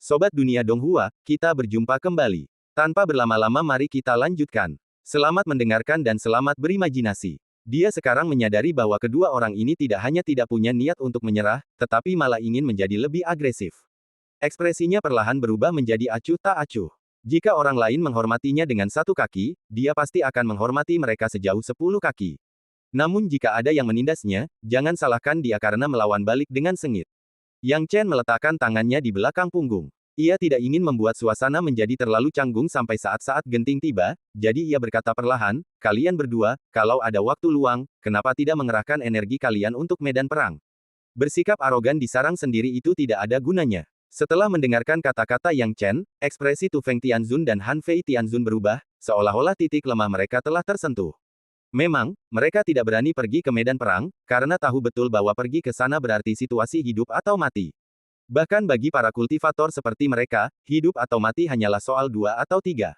Sobat Dunia Donghua, kita berjumpa kembali. Tanpa berlama-lama mari kita lanjutkan. Selamat mendengarkan dan selamat berimajinasi. Dia sekarang menyadari bahwa kedua orang ini tidak hanya tidak punya niat untuk menyerah, tetapi malah ingin menjadi lebih agresif. Ekspresinya perlahan berubah menjadi acuh tak acuh. Jika orang lain menghormatinya dengan satu kaki, dia pasti akan menghormati mereka sejauh 10 kaki. Namun jika ada yang menindasnya, jangan salahkan dia karena melawan balik dengan sengit. Yang Chen meletakkan tangannya di belakang punggung. Ia tidak ingin membuat suasana menjadi terlalu canggung sampai saat-saat genting tiba, jadi ia berkata perlahan, kalian berdua, kalau ada waktu luang, kenapa tidak mengerahkan energi kalian untuk medan perang? Bersikap arogan di sarang sendiri itu tidak ada gunanya. Setelah mendengarkan kata-kata Yang Chen, ekspresi Tu Feng Tianzun dan Han Fei Tianzun berubah, seolah-olah titik lemah mereka telah tersentuh. Memang, mereka tidak berani pergi ke medan perang, karena tahu betul bahwa pergi ke sana berarti situasi hidup atau mati. Bahkan bagi para kultivator seperti mereka, hidup atau mati hanyalah soal 2 atau 3.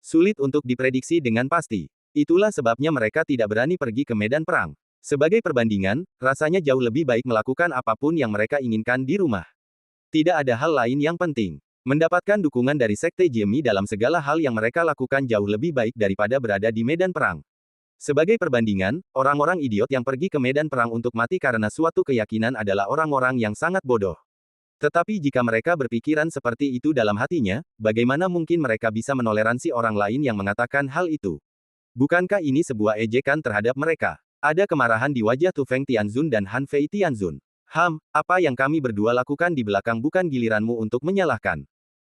Sulit untuk diprediksi dengan pasti. Itulah sebabnya mereka tidak berani pergi ke medan perang. Sebagai perbandingan, rasanya jauh lebih baik melakukan apapun yang mereka inginkan di rumah. Tidak ada hal lain yang penting. Mendapatkan dukungan dari Sekte Jiemi dalam segala hal yang mereka lakukan jauh lebih baik daripada berada di medan perang. Sebagai perbandingan, orang-orang idiot yang pergi ke medan perang untuk mati karena suatu keyakinan adalah orang-orang yang sangat bodoh. Tetapi jika mereka berpikiran seperti itu dalam hatinya, bagaimana mungkin mereka bisa menoleransi orang lain yang mengatakan hal itu? Bukankah ini sebuah ejekan terhadap mereka? Ada kemarahan di wajah Tu Feng Tianzun dan Han Fei Tianzun. Apa yang kami berdua lakukan di belakang bukan giliranmu untuk menyalahkan.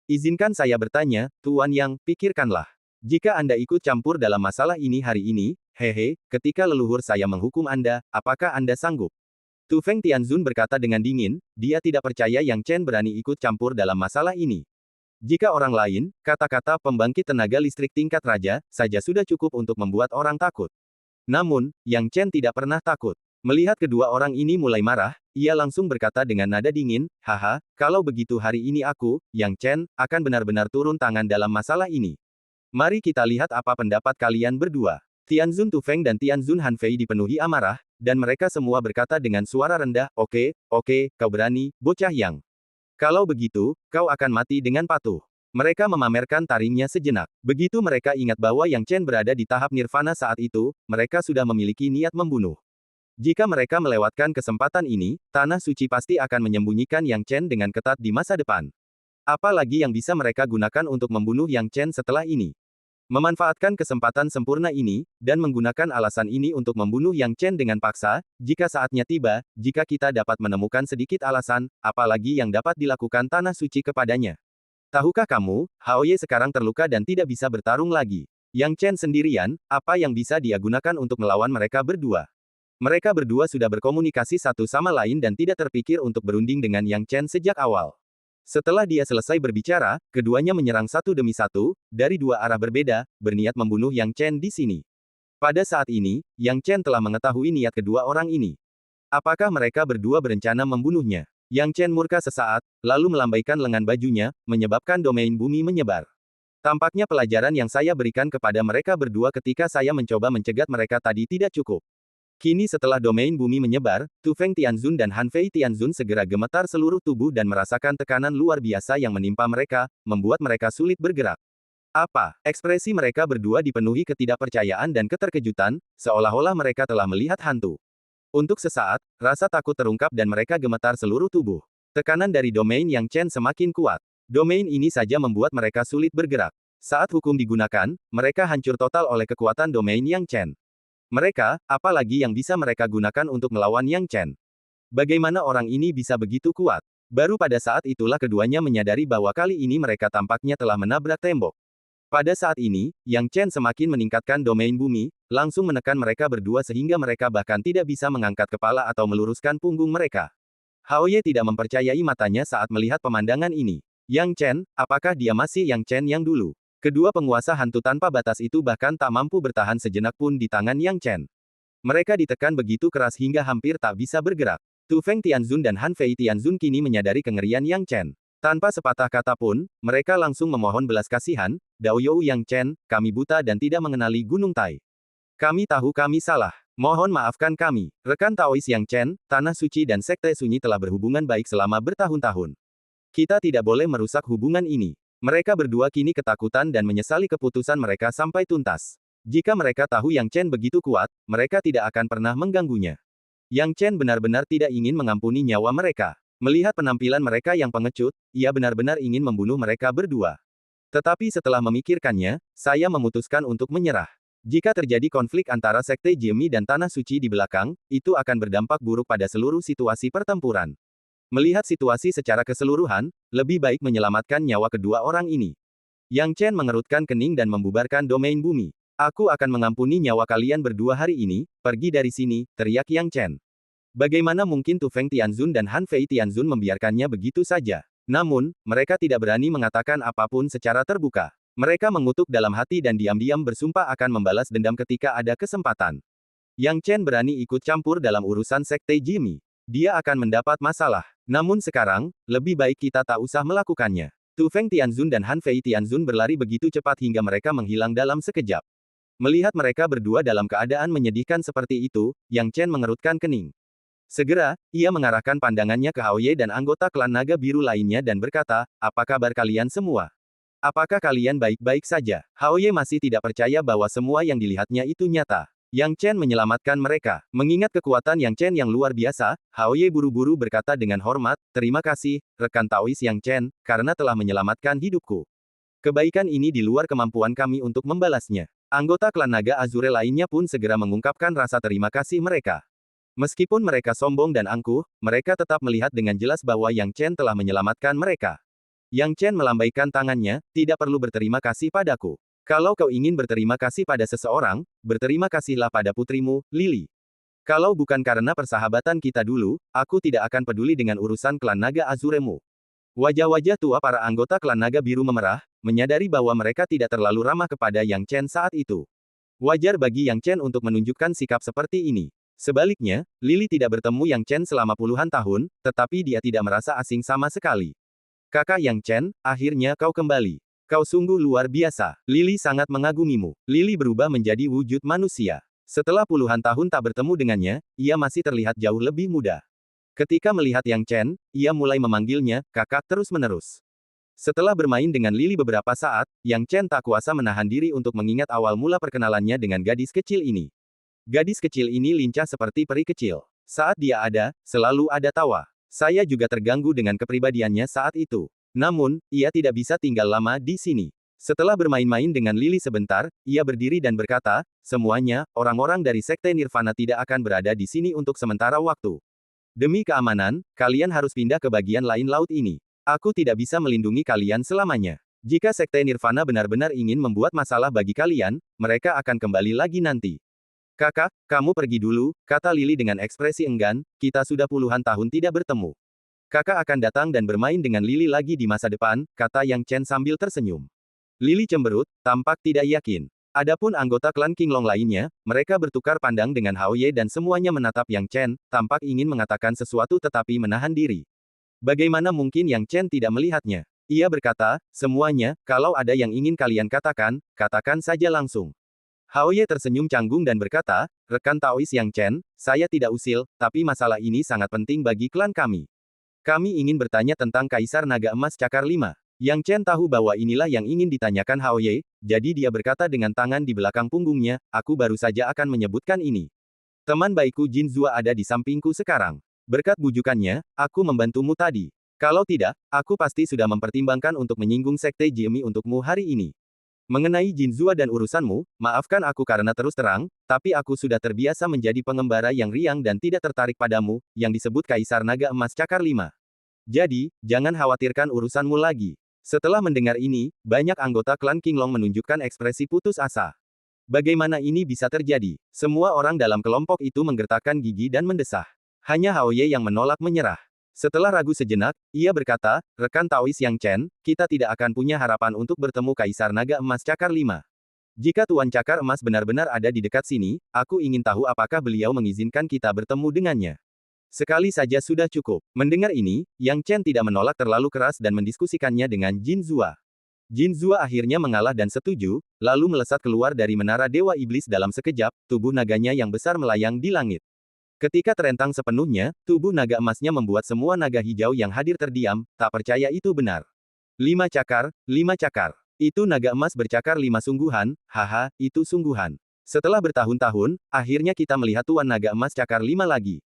Izinkan saya bertanya, Tuan Yang, pikirkanlah. Jika Anda ikut campur dalam masalah ini hari ini, ketika leluhur saya menghukum Anda, apakah Anda sanggup? Tu Feng Tianzun berkata dengan dingin, dia tidak percaya Yang Chen berani ikut campur dalam masalah ini. Jika orang lain, kata-kata pembangkit tenaga listrik tingkat raja, saja sudah cukup untuk membuat orang takut. Namun, Yang Chen tidak pernah takut. Melihat kedua orang ini mulai marah, ia langsung berkata dengan nada dingin, kalau begitu hari ini aku, Yang Chen, akan benar-benar turun tangan dalam masalah ini. Mari kita lihat apa pendapat kalian berdua. Tianzun Tu Feng dan Tianzun Han Fei dipenuhi amarah, dan mereka semua berkata dengan suara rendah, oke, kau berani, bocah Yang. Kalau begitu, kau akan mati dengan patuh. Mereka memamerkan taringnya sejenak. Begitu mereka ingat bahwa Yang Chen berada di tahap nirvana saat itu, mereka sudah memiliki niat membunuh. Jika mereka melewatkan kesempatan ini, Tanah Suci pasti akan menyembunyikan Yang Chen dengan ketat di masa depan. Apalagi yang bisa mereka gunakan untuk membunuh Yang Chen setelah ini. Memanfaatkan kesempatan sempurna ini, dan menggunakan alasan ini untuk membunuh Yang Chen dengan paksa, jika saatnya tiba, jika kita dapat menemukan sedikit alasan, apalagi yang dapat dilakukan Tanah Suci kepadanya. Tahukah kamu, Haoye sekarang terluka dan tidak bisa bertarung lagi. Yang Chen sendirian, apa yang bisa dia gunakan untuk melawan mereka berdua? Mereka berdua sudah berkomunikasi satu sama lain dan tidak terpikir untuk berunding dengan Yang Chen sejak awal. Setelah dia selesai berbicara, keduanya menyerang satu demi satu, dari dua arah berbeda, berniat membunuh Yang Chen di sini. Pada saat ini, Yang Chen telah mengetahui niat kedua orang ini. Apakah mereka berdua berencana membunuhnya? Yang Chen murka sesaat, lalu melambaikan lengan bajunya, menyebabkan domain bumi menyebar. Tampaknya pelajaran yang saya berikan kepada mereka berdua ketika saya mencoba mencegat mereka tadi tidak cukup. Kini setelah domain bumi menyebar, Tu Feng Tianzun dan Han Fei Tianzun segera gemetar seluruh tubuh dan merasakan tekanan luar biasa yang menimpa mereka, membuat mereka sulit bergerak. Ekspresi mereka berdua dipenuhi ketidakpercayaan dan keterkejutan, seolah-olah mereka telah melihat hantu. Untuk sesaat, rasa takut terungkap dan mereka gemetar seluruh tubuh. Tekanan dari domain Yang Chen semakin kuat. Domain ini saja membuat mereka sulit bergerak. Saat hukum digunakan, mereka hancur total oleh kekuatan domain Yang Chen. Mereka, apalagi yang bisa mereka gunakan untuk melawan Yang Chen? Bagaimana orang ini bisa begitu kuat? Baru pada saat itulah keduanya menyadari bahwa kali ini mereka tampaknya telah menabrak tembok. Pada saat ini, Yang Chen semakin meningkatkan domain bumi, langsung menekan mereka berdua sehingga mereka bahkan tidak bisa mengangkat kepala atau meluruskan punggung mereka. Haoye tidak mempercayai matanya saat melihat pemandangan ini. Yang Chen, apakah dia masih Yang Chen yang dulu? Kedua penguasa hantu tanpa batas itu bahkan tak mampu bertahan sejenak pun di tangan Yang Chen. Mereka ditekan begitu keras hingga hampir tak bisa bergerak. Tu Feng Tianzun dan Han Fei Tianzun kini menyadari kengerian Yang Chen. Tanpa sepatah kata pun, mereka langsung memohon belas kasihan, Daoyou Yang Chen, kami buta dan tidak mengenali Gunung Tai. Kami tahu kami salah. Mohon maafkan kami. Rekan Taois Yang Chen, Tanah Suci dan Sekte Sunyi telah berhubungan baik selama bertahun-tahun. Kita tidak boleh merusak hubungan ini. Mereka berdua kini ketakutan dan menyesali keputusan mereka sampai tuntas. Jika mereka tahu Yang Chen begitu kuat, mereka tidak akan pernah mengganggunya. Yang Chen benar-benar tidak ingin mengampuni nyawa mereka. Melihat penampilan mereka yang pengecut, ia benar-benar ingin membunuh mereka berdua. Tetapi setelah memikirkannya, saya memutuskan untuk menyerah. Jika terjadi konflik antara Sekte Jimmy dan Tanah Suci di belakang, itu akan berdampak buruk pada seluruh situasi pertempuran. Melihat situasi secara keseluruhan, lebih baik menyelamatkan nyawa kedua orang ini. Yang Chen mengerutkan kening dan membubarkan domain bumi. Aku akan mengampuni nyawa kalian berdua hari ini, pergi dari sini, teriak Yang Chen. Bagaimana mungkin Tu Feng Tianzun dan Han Fei Tianzun membiarkannya begitu saja? Namun, mereka tidak berani mengatakan apapun secara terbuka. Mereka mengutuk dalam hati dan diam-diam bersumpah akan membalas dendam ketika ada kesempatan. Yang Chen berani ikut campur dalam urusan Sekte Jimmy. Dia akan mendapat masalah. Namun sekarang, lebih baik kita tak usah melakukannya. Tu Feng Tianzun dan Han Fei Tianzun berlari begitu cepat hingga mereka menghilang dalam sekejap. Melihat mereka berdua dalam keadaan menyedihkan seperti itu, Yang Chen mengerutkan kening. Segera, ia mengarahkan pandangannya ke Hao Ye dan anggota klan naga biru lainnya dan berkata, "Apa kabar kalian semua? Apakah kalian baik-baik saja?" Hao Ye masih tidak percaya bahwa semua yang dilihatnya itu nyata. Yang Chen menyelamatkan mereka. Mengingat kekuatan Yang Chen yang luar biasa, Hao Ye buru-buru berkata dengan hormat, "Terima kasih, rekan Taois Yang Chen, karena telah menyelamatkan hidupku. Kebaikan ini di luar kemampuan kami untuk membalasnya." Anggota klan naga Azure lainnya pun segera mengungkapkan rasa terima kasih mereka. Meskipun mereka sombong dan angkuh, mereka tetap melihat dengan jelas bahwa Yang Chen telah menyelamatkan mereka. Yang Chen melambaikan tangannya, "Tidak perlu berterima kasih padaku. Kalau kau ingin berterima kasih pada seseorang, berterima kasihlah pada putrimu, Lily. Kalau bukan karena persahabatan kita dulu, aku tidak akan peduli dengan urusan klan naga Azuremu." Wajah-wajah tua para anggota klan naga biru memerah, menyadari bahwa mereka tidak terlalu ramah kepada Yang Chen saat itu. Wajar bagi Yang Chen untuk menunjukkan sikap seperti ini. Sebaliknya, Lily tidak bertemu Yang Chen selama puluhan tahun, tetapi dia tidak merasa asing sama sekali. "Kakak Yang Chen, akhirnya kau kembali. Kau sungguh luar biasa. Lily sangat mengagumimu." Lily berubah menjadi wujud manusia. Setelah puluhan tahun tak bertemu dengannya, ia masih terlihat jauh lebih muda. Ketika melihat Yang Chen, ia mulai memanggilnya kakak terus-menerus. Setelah bermain dengan Lily beberapa saat, Yang Chen tak kuasa menahan diri untuk mengingat awal mula perkenalannya dengan gadis kecil ini. Gadis kecil ini lincah seperti peri kecil. Saat dia ada, selalu ada tawa. Saya juga terganggu dengan kepribadiannya saat itu. Namun, ia tidak bisa tinggal lama di sini. Setelah bermain-main dengan Lily sebentar, ia berdiri dan berkata, "Semuanya, orang-orang dari Sekte Nirvana tidak akan berada di sini untuk sementara waktu. Demi keamanan, kalian harus pindah ke bagian lain laut ini. Aku tidak bisa melindungi kalian selamanya. Jika Sekte Nirvana benar-benar ingin membuat masalah bagi kalian, mereka akan kembali lagi nanti." "Kakak, kamu pergi dulu," kata Lily dengan ekspresi enggan, "kita sudah puluhan tahun tidak bertemu. Kakak akan datang dan bermain dengan Lily lagi di masa depan," kata Yang Chen sambil tersenyum. Lily cemberut, tampak tidak yakin. Adapun anggota klan Qinglong lainnya, mereka bertukar pandang dengan Hao Ye dan semuanya menatap Yang Chen, tampak ingin mengatakan sesuatu tetapi menahan diri. Bagaimana mungkin Yang Chen tidak melihatnya? Ia berkata, "Semuanya, kalau ada yang ingin kalian katakan, katakan saja langsung." Hao Ye tersenyum canggung dan berkata, "Rekan Taois Yang Chen, saya tidak usil, tapi masalah ini sangat penting bagi klan kami. Kami ingin bertanya tentang Kaisar Naga Emas Cakar 5. Yang Chen tahu bahwa inilah yang ingin ditanyakan Hao Ye, jadi dia berkata dengan tangan di belakang punggungnya, "Aku baru saja akan menyebutkan ini. Teman baikku Jin Zua ada di sampingku sekarang. Berkat bujukannya, aku membantumu tadi. Kalau tidak, aku pasti sudah mempertimbangkan untuk menyinggung Sekte Jimmy untukmu hari ini. Mengenai Jin Zua dan urusanmu, maafkan aku karena terus terang, tapi aku sudah terbiasa menjadi pengembara yang riang dan tidak tertarik padamu, yang disebut Kaisar Naga Emas Cakar 5. Jadi, jangan khawatirkan urusanmu lagi." Setelah mendengar ini, banyak anggota klan Qinglong menunjukkan ekspresi putus asa. Bagaimana ini bisa terjadi? Semua orang dalam kelompok itu menggertakkan gigi dan mendesah. Hanya Hao Ye yang menolak menyerah. Setelah ragu sejenak, ia berkata, "Rekan Taois Yang Chen, kita tidak akan punya harapan untuk bertemu Kaisar Naga Emas Cakar 5. Jika Tuan Cakar Emas benar-benar ada di dekat sini, aku ingin tahu apakah beliau mengizinkan kita bertemu dengannya. Sekali saja sudah cukup." Mendengar ini, Yang Chen tidak menolak terlalu keras dan mendiskusikannya dengan Jin Zua. Jin Zua akhirnya mengalah dan setuju, lalu melesat keluar dari menara Dewa Iblis dalam sekejap, tubuh naganya yang besar melayang di langit. Ketika terentang sepenuhnya, tubuh naga emasnya membuat semua naga hijau yang hadir terdiam, tak percaya itu benar. 5 cakar. Itu naga emas bercakar 5 sungguhan, haha, itu sungguhan. Setelah bertahun-tahun, akhirnya kita melihat Tuan Naga Emas cakar 5 lagi.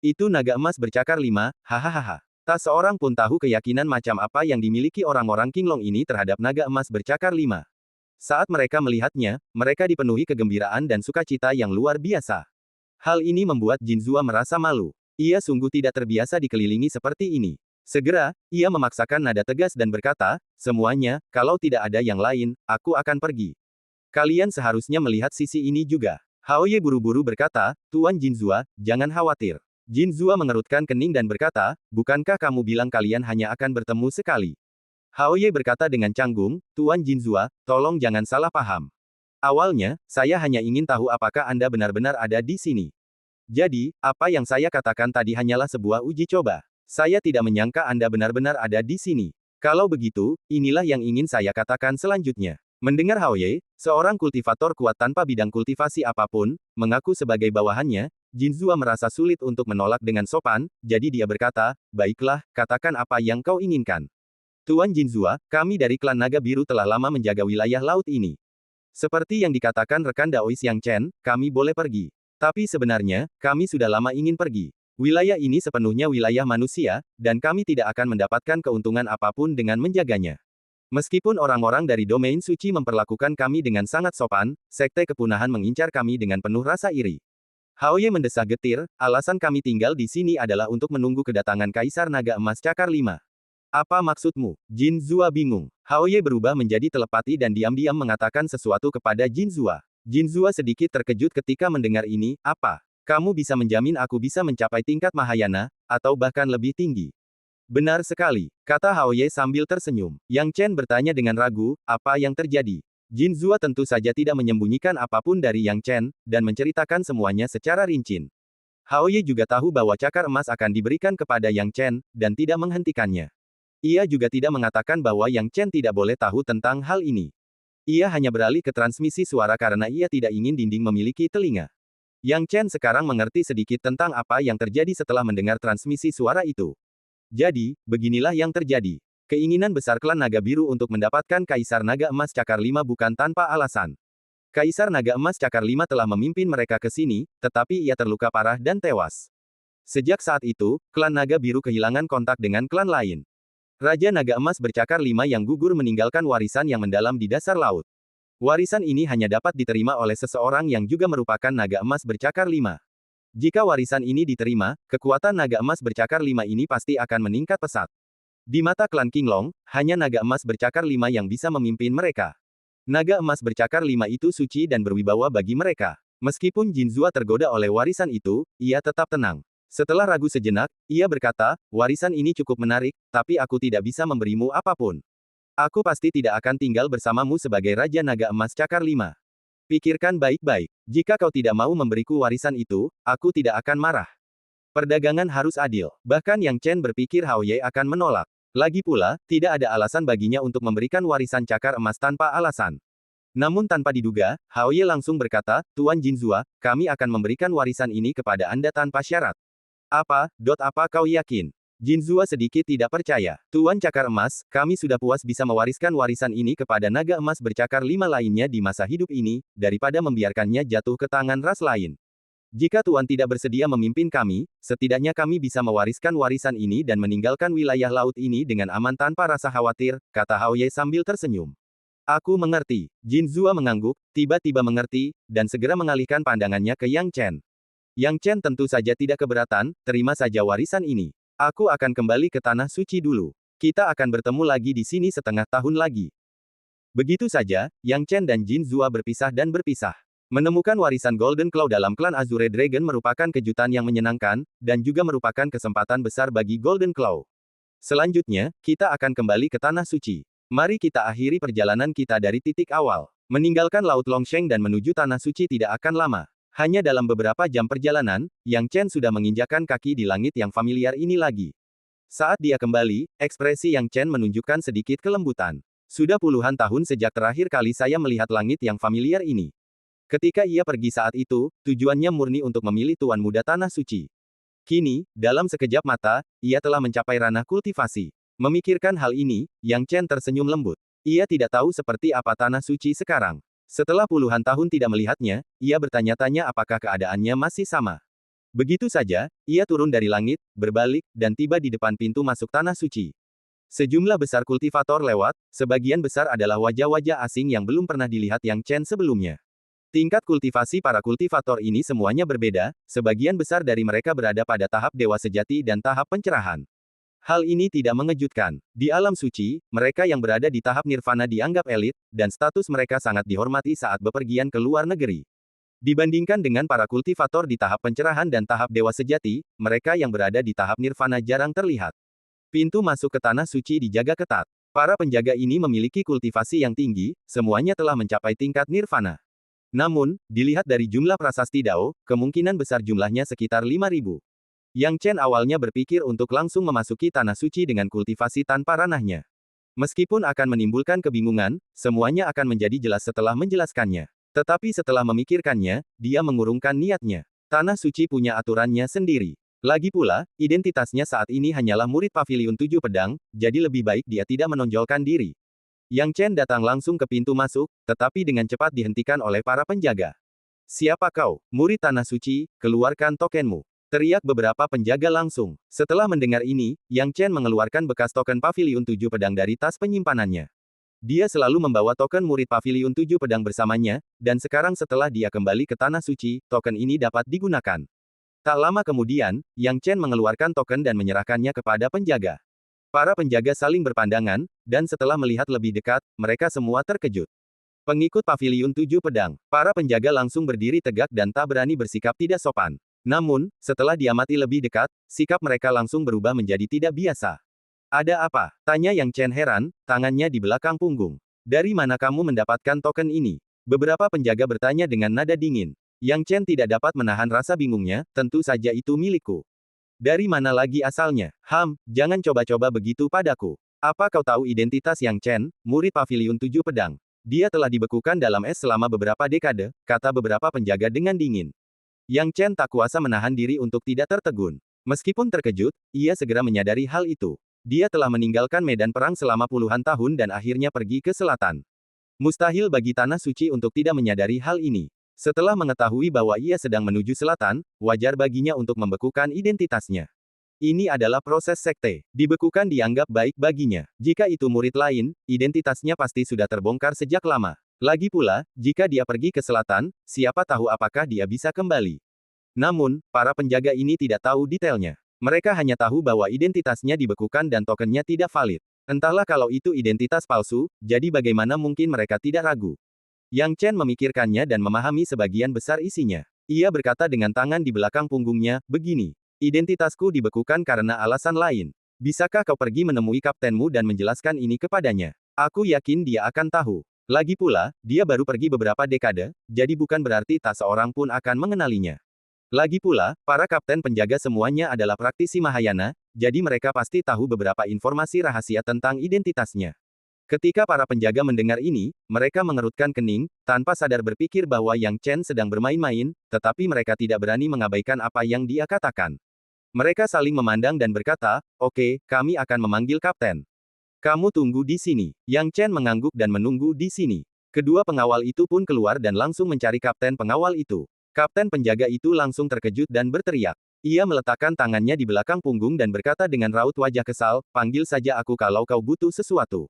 Itu naga emas bercakar 5, hahaha. Tak seorang pun tahu keyakinan macam apa yang dimiliki orang-orang Qinglong ini terhadap naga emas bercakar 5. Saat mereka melihatnya, mereka dipenuhi kegembiraan dan sukacita yang luar biasa. Hal ini membuat Jinzua merasa malu. Ia sungguh tidak terbiasa dikelilingi seperti ini. Segera, ia memaksakan nada tegas dan berkata, semuanya, kalau tidak ada yang lain, aku akan pergi. Kalian seharusnya melihat sisi ini juga. Haoye buru-buru berkata, Tuan Jinzua, jangan khawatir. Jinzua mengerutkan kening dan berkata, bukankah kamu bilang kalian hanya akan bertemu sekali? Haoye berkata dengan canggung, Tuan Jinzua, tolong jangan salah paham. Awalnya, saya hanya ingin tahu apakah Anda benar-benar ada di sini. Jadi, apa yang saya katakan tadi hanyalah sebuah uji coba. Saya tidak menyangka Anda benar-benar ada di sini. Kalau begitu, inilah yang ingin saya katakan selanjutnya. Mendengar Haoye, seorang kultivator kuat tanpa bidang kultivasi apapun, mengaku sebagai bawahannya, Jinzua merasa sulit untuk menolak dengan sopan, jadi dia berkata, baiklah, katakan apa yang kau inginkan. Tuan Jinzua, kami dari klan Naga Biru telah lama menjaga wilayah laut ini. Seperti yang dikatakan rekan Daois Yang Chen, kami boleh pergi. Tapi sebenarnya, kami sudah lama ingin pergi. Wilayah ini sepenuhnya wilayah manusia, dan kami tidak akan mendapatkan keuntungan apapun dengan menjaganya. Meskipun orang-orang dari domain suci memperlakukan kami dengan sangat sopan, sekte kepunahan mengincar kami dengan penuh rasa iri. Haoye mendesah getir, alasan kami tinggal di sini adalah untuk menunggu kedatangan Kaisar Naga Emas Cakar 5. Apa maksudmu? Jinzua bingung. Haoye berubah menjadi telepati dan diam-diam mengatakan sesuatu kepada Jinzua. Jinzua sedikit terkejut ketika mendengar ini, apa? Kamu bisa menjamin aku bisa mencapai tingkat Mahayana, atau bahkan lebih tinggi? Benar sekali, kata Haoye sambil tersenyum. Yang Chen bertanya dengan ragu, apa yang terjadi? Jinzua tentu saja tidak menyembunyikan apapun dari Yang Chen, dan menceritakan semuanya secara rinci. Haoye juga tahu bahwa cakar emas akan diberikan kepada Yang Chen, dan tidak menghentikannya. Ia juga tidak mengatakan bahwa Yang Chen tidak boleh tahu tentang hal ini. Ia hanya beralih ke transmisi suara karena ia tidak ingin dinding memiliki telinga. Yang Chen sekarang mengerti sedikit tentang apa yang terjadi setelah mendengar transmisi suara itu. Jadi, beginilah yang terjadi. Keinginan besar klan Naga Biru untuk mendapatkan Kaisar Naga Emas Cakar 5 bukan tanpa alasan. Kaisar Naga Emas Cakar 5 telah memimpin mereka ke sini, tetapi ia terluka parah dan tewas. Sejak saat itu, klan Naga Biru kehilangan kontak dengan klan lain. Raja Naga Emas bercakar 5 yang gugur meninggalkan warisan yang mendalam di dasar laut. Warisan ini hanya dapat diterima oleh seseorang yang juga merupakan Naga Emas bercakar 5. Jika warisan ini diterima, kekuatan Naga Emas bercakar 5 ini pasti akan meningkat pesat. Di mata klan Qinglong, hanya Naga Emas bercakar 5 yang bisa memimpin mereka. Naga Emas bercakar 5 itu suci dan berwibawa bagi mereka. Meskipun Jinzua tergoda oleh warisan itu, ia tetap tenang. Setelah ragu sejenak, ia berkata, warisan ini cukup menarik, tapi aku tidak bisa memberimu apapun. Aku pasti tidak akan tinggal bersamamu sebagai Raja Naga Emas Cakar 5. Pikirkan baik-baik. Jika kau tidak mau memberiku warisan itu, aku tidak akan marah. Perdagangan harus adil. Bahkan Yang Chen berpikir Haoye akan menolak. Lagi pula, tidak ada alasan baginya untuk memberikan warisan cakar emas tanpa alasan. Namun tanpa diduga, Haoye langsung berkata, Tuan Jinzua, kami akan memberikan warisan ini kepada Anda tanpa syarat. Apa kau yakin? Jinzua sedikit tidak percaya. Tuan Cakar Emas, kami sudah puas bisa mewariskan warisan ini kepada Naga Emas bercakar 5 lainnya di masa hidup ini, daripada membiarkannya jatuh ke tangan ras lain. Jika Tuan tidak bersedia memimpin kami, setidaknya kami bisa mewariskan warisan ini dan meninggalkan wilayah laut ini dengan aman tanpa rasa khawatir, kata Haoye sambil tersenyum. Aku mengerti. Jinzua mengangguk, tiba-tiba mengerti, dan segera mengalihkan pandangannya ke Yang Chen. Yang Chen tentu saja tidak keberatan, terima saja warisan ini. Aku akan kembali ke Tanah Suci dulu. Kita akan bertemu lagi di sini setengah tahun lagi. Begitu saja, Yang Chen dan Jinzua berpisah dan berpisah. Menemukan warisan Golden Claw dalam klan Azure Dragon merupakan kejutan yang menyenangkan, dan juga merupakan kesempatan besar bagi Golden Claw. Selanjutnya, kita akan kembali ke Tanah Suci. Mari kita akhiri perjalanan kita dari titik awal. Meninggalkan Laut Longsheng dan menuju Tanah Suci tidak akan lama. Hanya dalam beberapa jam perjalanan, Yang Chen sudah menginjakkan kaki di langit yang familiar ini lagi. Saat dia kembali, ekspresi Yang Chen menunjukkan sedikit kelembutan. Sudah puluhan tahun sejak terakhir kali saya melihat langit yang familiar ini. Ketika ia pergi saat itu, tujuannya murni untuk memilih Tuan Muda Tanah Suci. Kini, dalam sekejap mata, ia telah mencapai ranah kultivasi. Memikirkan hal ini, Yang Chen tersenyum lembut. Ia tidak tahu seperti apa Tanah Suci sekarang. Setelah puluhan tahun tidak melihatnya, ia bertanya-tanya apakah keadaannya masih sama. Begitu saja, ia turun dari langit, berbalik, dan tiba di depan pintu masuk Tanah Suci. Sejumlah besar kultivator lewat, sebagian besar adalah wajah-wajah asing yang belum pernah dilihat Yang Chen sebelumnya. Tingkat kultivasi para kultivator ini semuanya berbeda, sebagian besar dari mereka berada pada tahap dewa sejati dan tahap pencerahan. Hal ini tidak mengejutkan. Di alam suci, mereka yang berada di tahap nirvana dianggap elit, dan status mereka sangat dihormati saat bepergian ke luar negeri. Dibandingkan dengan para kultivator di tahap pencerahan dan tahap dewa sejati, mereka yang berada di tahap nirvana jarang terlihat. Pintu masuk ke Tanah Suci dijaga ketat. Para penjaga ini memiliki kultivasi yang tinggi, semuanya telah mencapai tingkat nirvana. Namun, dilihat dari jumlah prasasti Dao, kemungkinan besar jumlahnya sekitar 5.000. Yang Chen awalnya berpikir untuk langsung memasuki Tanah Suci dengan kultivasi tanpa ranahnya. Meskipun akan menimbulkan kebingungan, semuanya akan menjadi jelas setelah menjelaskannya. Tetapi setelah memikirkannya, dia mengurungkan niatnya. Tanah Suci punya aturannya sendiri. Lagi pula, identitasnya saat ini hanyalah murid Paviliun 7 Pedang, jadi lebih baik dia tidak menonjolkan diri. Yang Chen datang langsung ke pintu masuk, tetapi dengan cepat dihentikan oleh para penjaga. "Siapa kau, murid Tanah Suci? Keluarkan tokenmu," teriak beberapa penjaga langsung. Setelah mendengar ini, Yang Chen mengeluarkan bekas token Paviliun 7 Pedang dari tas penyimpanannya. Dia selalu membawa token murid Paviliun 7 Pedang bersamanya, dan sekarang setelah dia kembali ke Tanah Suci, token ini dapat digunakan. Tak lama kemudian, Yang Chen mengeluarkan token dan menyerahkannya kepada penjaga. Para penjaga saling berpandangan, dan setelah melihat lebih dekat, mereka semua terkejut. Pengikut Paviliun 7 Pedang, para penjaga langsung berdiri tegak dan tak berani bersikap tidak sopan. Namun, setelah diamati lebih dekat, sikap mereka langsung berubah menjadi tidak biasa. "Ada apa?" tanya Yang Chen heran, tangannya di belakang punggung. "Dari mana kamu mendapatkan token ini?" Beberapa penjaga bertanya dengan nada dingin. Yang Chen tidak dapat menahan rasa bingungnya, tentu saja itu milikku. Dari mana lagi asalnya? Jangan coba-coba begitu padaku. Apa kau tahu identitas Yang Chen, murid Paviliun 7 Pedang? Dia telah dibekukan dalam es selama beberapa dekade, kata beberapa penjaga dengan dingin. Yang Chen tak kuasa menahan diri untuk tidak tertegun. Meskipun terkejut, ia segera menyadari hal itu. Dia telah meninggalkan medan perang selama puluhan tahun dan akhirnya pergi ke selatan. Mustahil bagi Tanah Suci untuk tidak menyadari hal ini. Setelah mengetahui bahwa ia sedang menuju selatan, wajar baginya untuk membekukan identitasnya. Ini adalah proses sekte. Dibekukan dianggap baik baginya. Jika itu murid lain, identitasnya pasti sudah terbongkar sejak lama. Lagi pula, jika dia pergi ke selatan, siapa tahu apakah dia bisa kembali. Namun, para penjaga ini tidak tahu detailnya. Mereka hanya tahu bahwa identitasnya dibekukan dan tokennya tidak valid. Entahlah kalau itu identitas palsu, jadi bagaimana mungkin mereka tidak ragu. Yang Chen memikirkannya dan memahami sebagian besar isinya. Ia berkata dengan tangan di belakang punggungnya, "Begini. Identitasku dibekukan karena alasan lain. Bisakah kau pergi menemui kaptenmu dan menjelaskan ini kepadanya? Aku yakin dia akan tahu. Lagi pula, dia baru pergi beberapa dekade, jadi bukan berarti tak seorang pun akan mengenalinya. Lagi pula, para kapten penjaga semuanya adalah praktisi Mahayana, jadi mereka pasti tahu beberapa informasi rahasia tentang identitasnya." Ketika para penjaga mendengar ini, mereka mengerutkan kening, tanpa sadar berpikir bahwa Yang Chen sedang bermain-main, tetapi mereka tidak berani mengabaikan apa yang dia katakan. Mereka saling memandang dan berkata, "Oke, kami akan memanggil kapten. Kamu tunggu di sini." Yang Chen mengangguk dan menunggu di sini. Kedua pengawal itu pun keluar dan langsung mencari kapten pengawal itu. Kapten penjaga itu langsung terkejut dan berteriak. Ia meletakkan tangannya di belakang punggung dan berkata dengan raut wajah kesal, "Panggil saja aku kalau kau butuh sesuatu."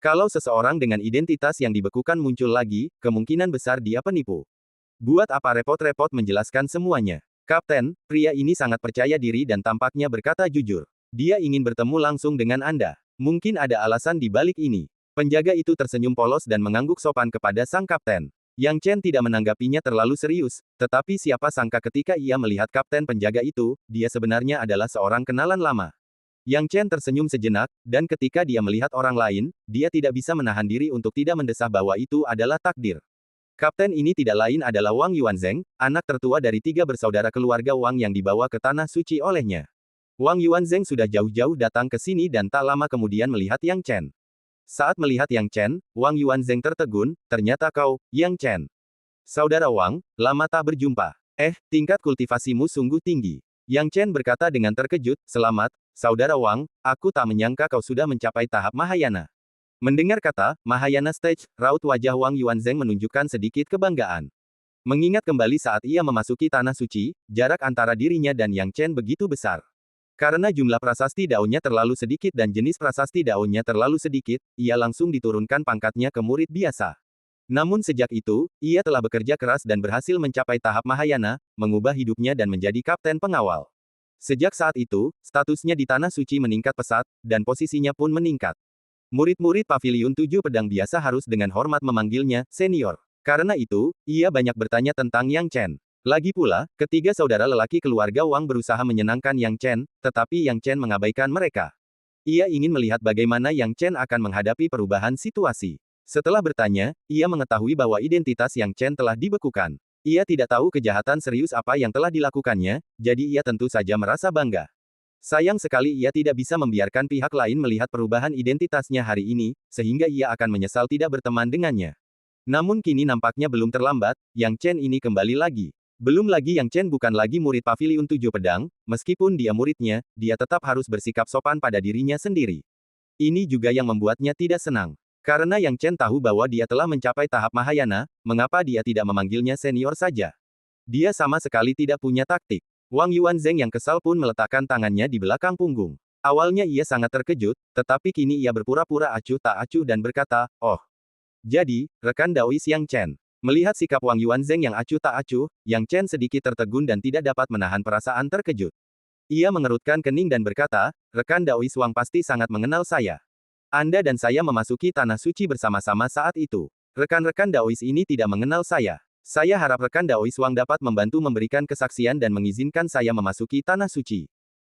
Kalau seseorang dengan identitas yang dibekukan muncul lagi, kemungkinan besar dia penipu. Buat apa repot-repot menjelaskan semuanya? "Kapten, pria ini sangat percaya diri dan tampaknya berkata jujur. Dia ingin bertemu langsung dengan Anda. Mungkin ada alasan di balik ini." Penjaga itu tersenyum polos dan mengangguk sopan kepada sang kapten. Yang Chen tidak menanggapinya terlalu serius, tetapi siapa sangka ketika ia melihat kapten penjaga itu, dia sebenarnya adalah seorang kenalan lama. Yang Chen tersenyum sejenak, dan ketika dia melihat orang lain, dia tidak bisa menahan diri untuk tidak mendesah bahwa itu adalah takdir. Kapten ini tidak lain adalah Wang Yuanzheng, anak tertua dari 3 bersaudara keluarga Wang yang dibawa ke Tanah Suci olehnya. Wang Yuanzheng sudah jauh-jauh datang ke sini dan tak lama kemudian melihat Yang Chen. Saat melihat Yang Chen, Wang Yuanzheng tertegun, "Ternyata kau, Yang Chen." Saudara Wang, lama tak berjumpa. Tingkat kultivasimu sungguh tinggi. Yang Chen berkata dengan terkejut, selamat, Saudara Wang, aku tak menyangka kau sudah mencapai tahap Mahayana. Mendengar kata, Mahayana Stage, raut wajah Wang Yuanzheng menunjukkan sedikit kebanggaan. Mengingat kembali saat ia memasuki Tanah Suci, jarak antara dirinya dan Yang Chen begitu besar. Karena jumlah prasasti daunnya terlalu sedikit dan jenis prasasti daunnya terlalu sedikit, ia langsung diturunkan pangkatnya ke murid biasa. Namun sejak itu, ia telah bekerja keras dan berhasil mencapai tahap Mahayana, mengubah hidupnya dan menjadi kapten pengawal. Sejak saat itu, statusnya di Tanah Suci meningkat pesat, dan posisinya pun meningkat. Murid-murid Paviliun 7 Pedang biasa harus dengan hormat memanggilnya, senior. Karena itu, ia banyak bertanya tentang Yang Chen. Lagi pula, ketiga saudara lelaki keluarga Wang berusaha menyenangkan Yang Chen, tetapi Yang Chen mengabaikan mereka. Ia ingin melihat bagaimana Yang Chen akan menghadapi perubahan situasi. Setelah bertanya, ia mengetahui bahwa identitas Yang Chen telah dibekukan. Ia tidak tahu kejahatan serius apa yang telah dilakukannya, jadi ia tentu saja merasa bangga. Sayang sekali ia tidak bisa membiarkan pihak lain melihat perubahan identitasnya hari ini, sehingga ia akan menyesal tidak berteman dengannya. Namun kini nampaknya belum terlambat, Yang Chen ini kembali lagi. Belum lagi Yang Chen bukan lagi murid Paviliun 7 Pedang, meskipun dia muridnya, dia tetap harus bersikap sopan pada dirinya sendiri. Ini juga yang membuatnya tidak senang. Karena Yang Chen tahu bahwa dia telah mencapai tahap Mahayana, mengapa dia tidak memanggilnya senior saja? Dia sama sekali tidak punya taktik. Wang Yuanzheng yang kesal pun meletakkan tangannya di belakang punggung. Awalnya ia sangat terkejut, tetapi kini ia berpura-pura acuh tak acuh dan berkata, oh. Jadi, rekan Daois Yang Chen. Melihat sikap Wang Yuanzheng yang acuh tak acuh, Yang Chen sedikit tertegun dan tidak dapat menahan perasaan terkejut. Ia mengerutkan kening dan berkata, rekan Daois Wang pasti sangat mengenal saya. Anda dan saya memasuki Tanah Suci bersama-sama saat itu. Rekan-rekan Daois ini tidak mengenal saya. Saya harap rekan Daois Wang dapat membantu memberikan kesaksian dan mengizinkan saya memasuki Tanah Suci.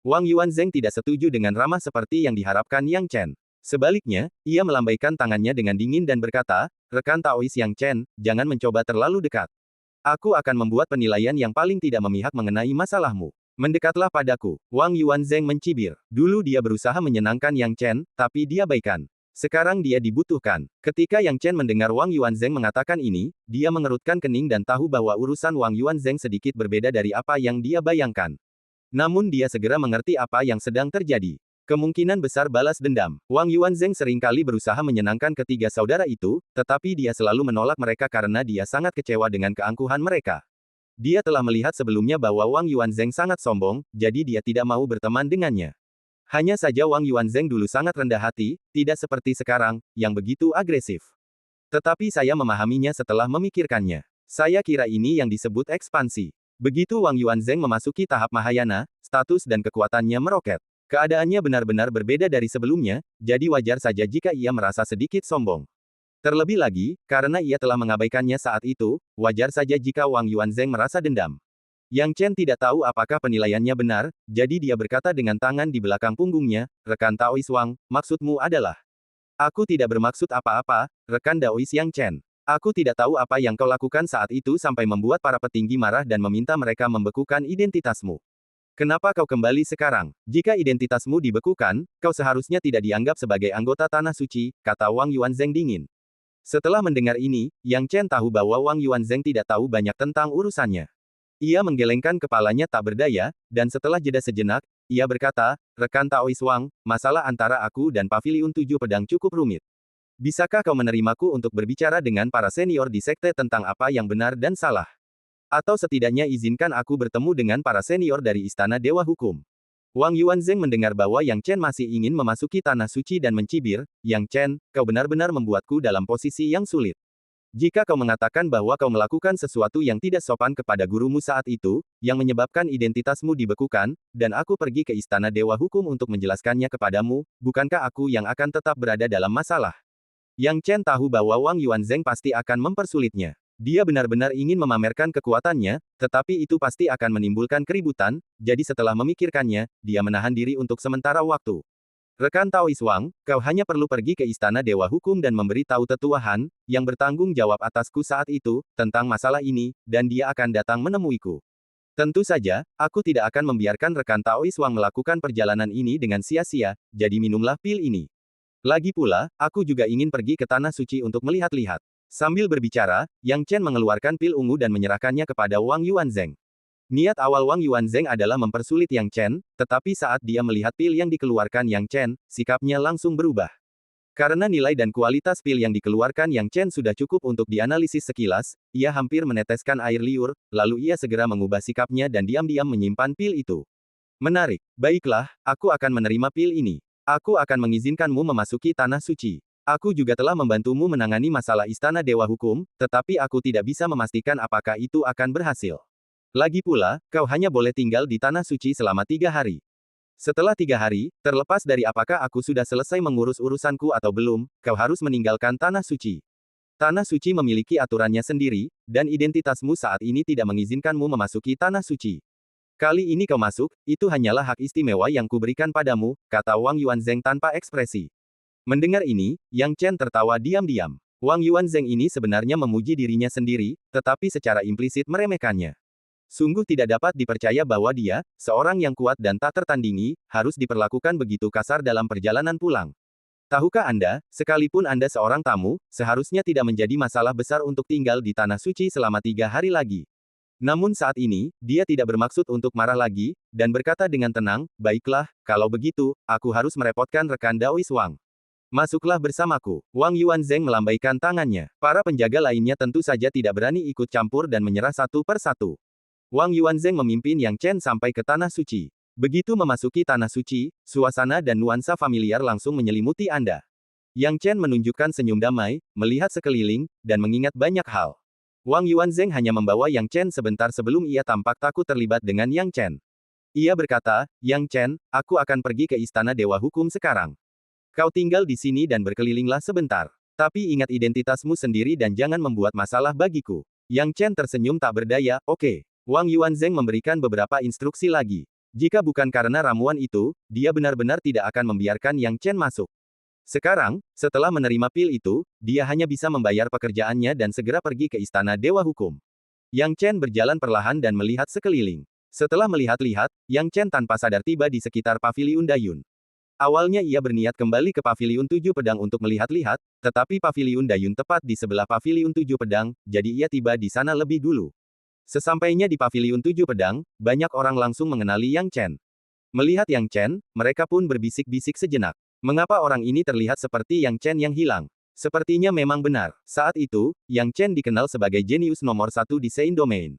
Wang Yuanzheng tidak setuju dengan ramah seperti yang diharapkan Yang Chen. Sebaliknya, ia melambaikan tangannya dengan dingin dan berkata, rekan Taois Yang Chen, jangan mencoba terlalu dekat. Aku akan membuat penilaian yang paling tidak memihak mengenai masalahmu. Mendekatlah padaku. Wang Yuanzheng mencibir. Dulu dia berusaha menyenangkan Yang Chen, tapi dia baikan. Sekarang dia dibutuhkan. Ketika Yang Chen mendengar Wang Yuanzheng mengatakan ini, dia mengerutkan kening dan tahu bahwa urusan Wang Yuanzheng sedikit berbeda dari apa yang dia bayangkan. Namun dia segera mengerti apa yang sedang terjadi. Kemungkinan besar balas dendam. Wang Yuanzheng seringkali berusaha menyenangkan ketiga saudara itu, tetapi dia selalu menolak mereka karena dia sangat kecewa dengan keangkuhan mereka. Dia telah melihat sebelumnya bahwa Wang Yuanzheng sangat sombong, jadi dia tidak mau berteman dengannya. Hanya saja Wang Yuanzheng dulu sangat rendah hati, tidak seperti sekarang, yang begitu agresif. Tetapi saya memahaminya setelah memikirkannya. Saya kira ini yang disebut ekspansi. Begitu Wang Yuanzheng memasuki tahap Mahayana, status dan kekuatannya meroket. Keadaannya benar-benar berbeda dari sebelumnya, jadi wajar saja jika ia merasa sedikit sombong. Terlebih lagi, karena ia telah mengabaikannya saat itu, wajar saja jika Wang Yuanzheng merasa dendam. Yang Chen tidak tahu apakah penilaiannya benar, jadi dia berkata dengan tangan di belakang punggungnya, rekan Taois Wang, maksudmu adalah? Aku tidak bermaksud apa-apa, rekan Daois Yang Chen. Aku tidak tahu apa yang kau lakukan saat itu sampai membuat para petinggi marah dan meminta mereka membekukan identitasmu. Kenapa kau kembali sekarang? Jika identitasmu dibekukan, kau seharusnya tidak dianggap sebagai anggota Tanah Suci, kata Wang Yuanzheng dingin. Setelah mendengar ini, Yang Chen tahu bahwa Wang Yuanzheng tidak tahu banyak tentang urusannya. Ia menggelengkan kepalanya tak berdaya, dan setelah jeda sejenak, ia berkata, rekan Taois Wang, masalah antara aku dan Paviliun 7 Pedang cukup rumit. Bisakah kau menerimaku untuk berbicara dengan para senior di sekte tentang apa yang benar dan salah? Atau setidaknya izinkan aku bertemu dengan para senior dari Istana Dewa Hukum. Wang Yuanzheng mendengar bahwa Yang Chen masih ingin memasuki Tanah Suci dan mencibir, Yang Chen, kau benar-benar membuatku dalam posisi yang sulit. Jika kau mengatakan bahwa kau melakukan sesuatu yang tidak sopan kepada gurumu saat itu, yang menyebabkan identitasmu dibekukan, dan aku pergi ke Istana Dewa Hukum untuk menjelaskannya kepadamu, bukankah aku yang akan tetap berada dalam masalah? Yang Chen tahu bahwa Wang Yuanzheng pasti akan mempersulitnya. Dia benar-benar ingin memamerkan kekuatannya, tetapi itu pasti akan menimbulkan keributan, jadi setelah memikirkannya, dia menahan diri untuk sementara waktu. Rekan Taois Wang, kau hanya perlu pergi ke Istana Dewa Hukum dan memberi tahu Tetua Han, yang bertanggung jawab atasku saat itu, tentang masalah ini, dan dia akan datang menemuiku. Tentu saja, aku tidak akan membiarkan rekan Taois Wang melakukan perjalanan ini dengan sia-sia, jadi minumlah pil ini. Lagi pula, aku juga ingin pergi ke Tanah Suci untuk melihat-lihat. Sambil berbicara, Yang Chen mengeluarkan pil ungu dan menyerahkannya kepada Wang Yuanzheng. Niat awal Wang Yuanzheng adalah mempersulit Yang Chen, tetapi saat dia melihat pil yang dikeluarkan Yang Chen, sikapnya langsung berubah. Karena nilai dan kualitas pil yang dikeluarkan Yang Chen sudah cukup untuk dianalisis sekilas, ia hampir meneteskan air liur, lalu ia segera mengubah sikapnya dan diam-diam menyimpan pil itu. Menarik. Baiklah, aku akan menerima pil ini. Aku akan mengizinkanmu memasuki Tanah Suci. Aku juga telah membantumu menangani masalah Istana Dewa Hukum, tetapi aku tidak bisa memastikan apakah itu akan berhasil. Lagi pula, kau hanya boleh tinggal di Tanah Suci selama 3 hari. Setelah 3 hari, terlepas dari apakah aku sudah selesai mengurus urusanku atau belum, kau harus meninggalkan Tanah Suci. Tanah Suci memiliki aturannya sendiri, dan identitasmu saat ini tidak mengizinkanmu memasuki Tanah Suci. Kali ini kau masuk, itu hanyalah hak istimewa yang kuberikan padamu, kata Wang Yuanzheng tanpa ekspresi. Mendengar ini, Yang Chen tertawa diam-diam. Wang Yuanzheng ini sebenarnya memuji dirinya sendiri, tetapi secara implisit meremehkannya. Sungguh tidak dapat dipercaya bahwa dia, seorang yang kuat dan tak tertandingi, harus diperlakukan begitu kasar dalam perjalanan pulang. Tahukah Anda, sekalipun Anda seorang tamu, seharusnya tidak menjadi masalah besar untuk tinggal di Tanah Suci selama 3 hari lagi. Namun saat ini, dia tidak bermaksud untuk marah lagi, dan berkata dengan tenang, baiklah, kalau begitu, aku harus merepotkan rekan Daois Wang. Masuklah bersamaku. Wang Yuanzheng melambaikan tangannya. Para penjaga lainnya tentu saja tidak berani ikut campur dan menyerah satu per satu. Wang Yuanzheng memimpin Yang Chen sampai ke Tanah Suci. Begitu memasuki Tanah Suci, suasana dan nuansa familiar langsung menyelimuti Anda. Yang Chen menunjukkan senyum damai, melihat sekeliling, dan mengingat banyak hal. Wang Yuanzheng hanya membawa Yang Chen sebentar sebelum ia tampak takut terlibat dengan Yang Chen. Ia berkata, Yang Chen, aku akan pergi ke Istana Dewa Hukum sekarang. Kau tinggal di sini dan berkelilinglah sebentar. Tapi ingat identitasmu sendiri dan jangan membuat masalah bagiku. Yang Chen tersenyum tak berdaya, oke. Wang Yuanzheng memberikan beberapa instruksi lagi. Jika bukan karena ramuan itu, dia benar-benar tidak akan membiarkan Yang Chen masuk. Sekarang, setelah menerima pil itu, dia hanya bisa membayar pekerjaannya dan segera pergi ke Istana Dewa Hukum. Yang Chen berjalan perlahan dan melihat sekeliling. Setelah melihat-lihat, Yang Chen tanpa sadar tiba di sekitar Paviliun Dayun. Awalnya ia berniat kembali ke Paviliun 7 Pedang untuk melihat-lihat, tetapi Paviliun Dayun tepat di sebelah Paviliun 7 Pedang, jadi ia tiba di sana lebih dulu. Sesampainya di Paviliun 7 Pedang, banyak orang langsung mengenali Yang Chen. Melihat Yang Chen, mereka pun berbisik-bisik sejenak. Mengapa orang ini terlihat seperti Yang Chen yang hilang? Sepertinya memang benar. Saat itu, Yang Chen dikenal sebagai jenius nomor 1 di Sein Domain.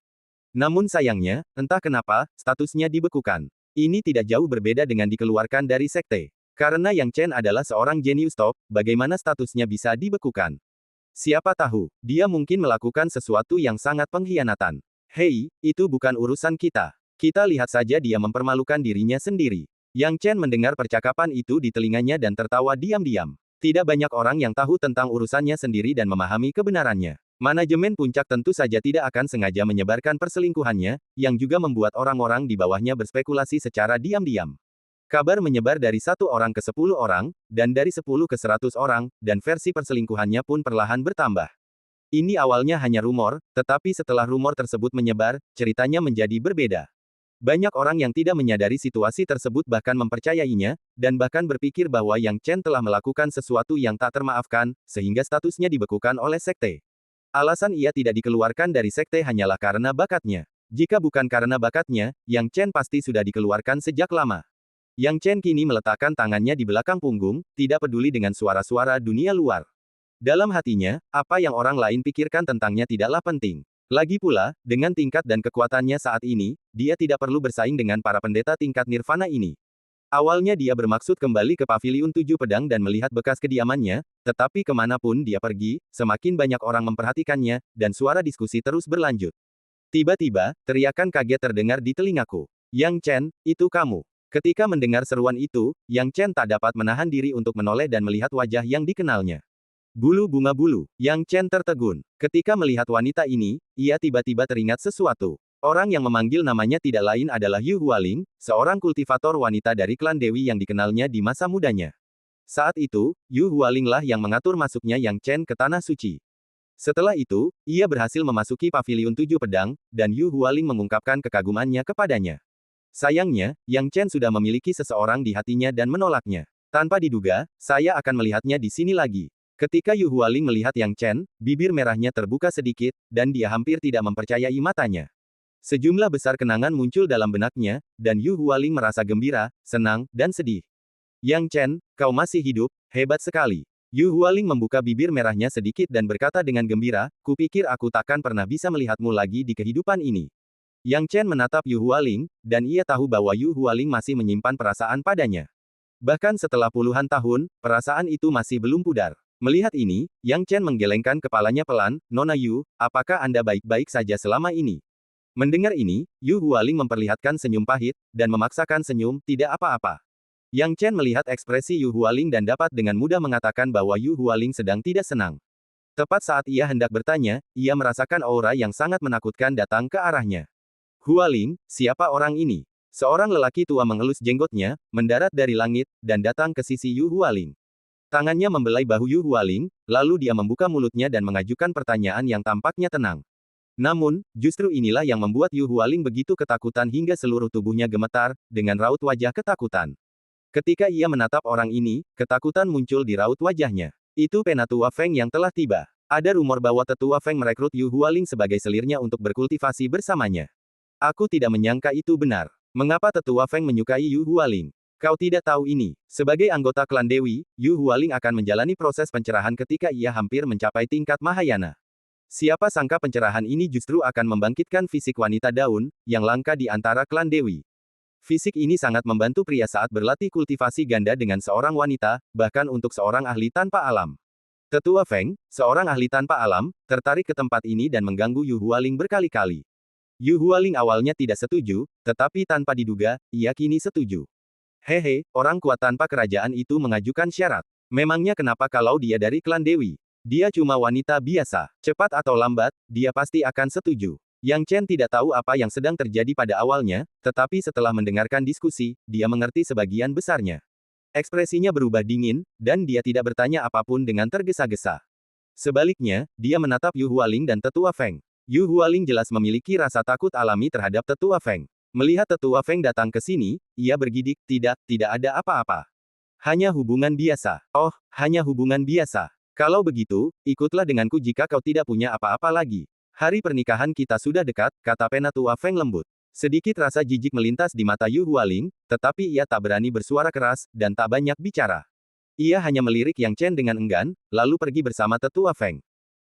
Namun sayangnya, entah kenapa, statusnya dibekukan. Ini tidak jauh berbeda dengan dikeluarkan dari sekte. Karena Yang Chen adalah seorang jenius top, bagaimana statusnya bisa dibekukan? Siapa tahu, dia mungkin melakukan sesuatu yang sangat pengkhianatan. Hei, itu bukan urusan kita. Kita lihat saja dia mempermalukan dirinya sendiri. Yang Chen mendengar percakapan itu di telinganya dan tertawa diam-diam. Tidak banyak orang yang tahu tentang urusannya sendiri dan memahami kebenarannya. Manajemen puncak tentu saja tidak akan sengaja menyebarkan perselingkuhannya, yang juga membuat orang-orang di bawahnya berspekulasi secara diam-diam. Kabar menyebar dari 1 orang ke 10 orang, dan dari 10 ke 100 orang, dan versi perselingkuhannya pun perlahan bertambah. Ini awalnya hanya rumor, tetapi setelah rumor tersebut menyebar, ceritanya menjadi berbeda. Banyak orang yang tidak menyadari situasi tersebut bahkan mempercayainya, dan bahkan berpikir bahwa Yang Chen telah melakukan sesuatu yang tak termaafkan, sehingga statusnya dibekukan oleh sekte. Alasan ia tidak dikeluarkan dari sekte hanyalah karena bakatnya. Jika bukan karena bakatnya, Yang Chen pasti sudah dikeluarkan sejak lama. Yang Chen kini meletakkan tangannya di belakang punggung, tidak peduli dengan suara-suara dunia luar. Dalam hatinya, apa yang orang lain pikirkan tentangnya tidaklah penting. Lagi pula, dengan tingkat dan kekuatannya saat ini, dia tidak perlu bersaing dengan para pendeta tingkat nirvana ini. Awalnya dia bermaksud kembali ke Paviliun 7 Pedang dan melihat bekas kediamannya, tetapi kemanapun dia pergi, semakin banyak orang memperhatikannya, dan suara diskusi terus berlanjut. Tiba-tiba, teriakan kaget terdengar di telingaku. Yang Chen, itu kamu. Ketika mendengar seruan itu, Yang Chen tak dapat menahan diri untuk menoleh dan melihat wajah yang dikenalnya. Bulu bunga bulu. Yang Chen tertegun. Ketika melihat wanita ini, ia tiba-tiba teringat sesuatu. Orang yang memanggil namanya tidak lain adalah Yu Hualing, seorang kultivator wanita dari klan Dewi yang dikenalnya di masa mudanya. Saat itu, Yu Hualing lah yang mengatur masuknya Yang Chen ke Tanah Suci. Setelah itu, ia berhasil memasuki Paviliun 7 Pedang, dan Yu Hualing mengungkapkan kekagumannya kepadanya. Sayangnya, Yang Chen sudah memiliki seseorang di hatinya dan menolaknya. Tanpa diduga, saya akan melihatnya di sini lagi. Ketika Yu Hualing melihat Yang Chen, bibir merahnya terbuka sedikit, dan dia hampir tidak mempercayai matanya. Sejumlah besar kenangan muncul dalam benaknya, dan Yu Hualing merasa gembira, senang, dan sedih. Yang Chen, kau masih hidup, hebat sekali. Yu Hualing membuka bibir merahnya sedikit dan berkata dengan gembira, kupikir aku takkan pernah bisa melihatmu lagi di kehidupan ini. Yang Chen menatap Yu Hualing, dan ia tahu bahwa Yu Hualing masih menyimpan perasaan padanya. Bahkan setelah puluhan tahun, perasaan itu masih belum pudar. Melihat ini, Yang Chen menggelengkan kepalanya pelan, Nona Yu, apakah Anda baik-baik saja selama ini? Mendengar ini, Yu Hualing memperlihatkan senyum pahit, dan memaksakan senyum, tidak apa-apa. Yang Chen melihat ekspresi Yu Hualing dan dapat dengan mudah mengatakan bahwa Yu Hualing sedang tidak senang. Tepat saat ia hendak bertanya, ia merasakan aura yang sangat menakutkan datang ke arahnya. Hualing, siapa orang ini? Seorang lelaki tua mengelus jenggotnya, mendarat dari langit, dan datang ke sisi Yu Hualing. Tangannya membelai bahu Yu Hualing, lalu dia membuka mulutnya dan mengajukan pertanyaan yang tampaknya tenang. Namun, justru inilah yang membuat Yu Hualing begitu ketakutan hingga seluruh tubuhnya gemetar, dengan raut wajah ketakutan. Ketika ia menatap orang ini, ketakutan muncul di raut wajahnya. Itu Penatua Feng yang telah tiba. Ada rumor bahwa Tetua Feng merekrut Yu Hualing sebagai selirnya untuk berkultivasi bersamanya. Aku tidak menyangka itu benar. Mengapa Tetua Feng menyukai Yu Hualing? Kau tidak tahu ini. Sebagai anggota klan Dewi, Yu Hualing akan menjalani proses pencerahan ketika ia hampir mencapai tingkat Mahayana. Siapa sangka pencerahan ini justru akan membangkitkan fisik wanita daun, yang langka di antara klan Dewi. Fisik ini sangat membantu pria saat berlatih kultivasi ganda dengan seorang wanita, bahkan untuk seorang ahli tanpa alam. Tetua Feng, seorang ahli tanpa alam, tertarik ke tempat ini dan mengganggu Yu Hualing berkali-kali. Yu Hualing awalnya tidak setuju, tetapi tanpa diduga, ia kini setuju. Hehe, orang kuat tanpa kerajaan itu mengajukan syarat. Memangnya kenapa kalau dia dari klan Dewi? Dia cuma wanita biasa. Cepat atau lambat, dia pasti akan setuju. Yang Chen tidak tahu apa yang sedang terjadi pada awalnya, tetapi setelah mendengarkan diskusi, dia mengerti sebagian besarnya. Ekspresinya berubah dingin, dan dia tidak bertanya apapun dengan tergesa-gesa. Sebaliknya, dia menatap Yu Hualing dan Tetua Feng. Yu Hualing jelas memiliki rasa takut alami terhadap Tetua Feng. Melihat Tetua Feng datang ke sini, ia bergidik, tidak ada apa-apa. Hanya hubungan biasa. Oh, hanya hubungan biasa. Kalau begitu, ikutlah denganku jika kau tidak punya apa-apa lagi. Hari pernikahan kita sudah dekat, kata Penatua Feng lembut. Sedikit rasa jijik melintas di mata Yu Hualing, tetapi ia tak berani bersuara keras, dan tak banyak bicara. Ia hanya melirik Yang Chen dengan enggan, lalu pergi bersama Tetua Feng.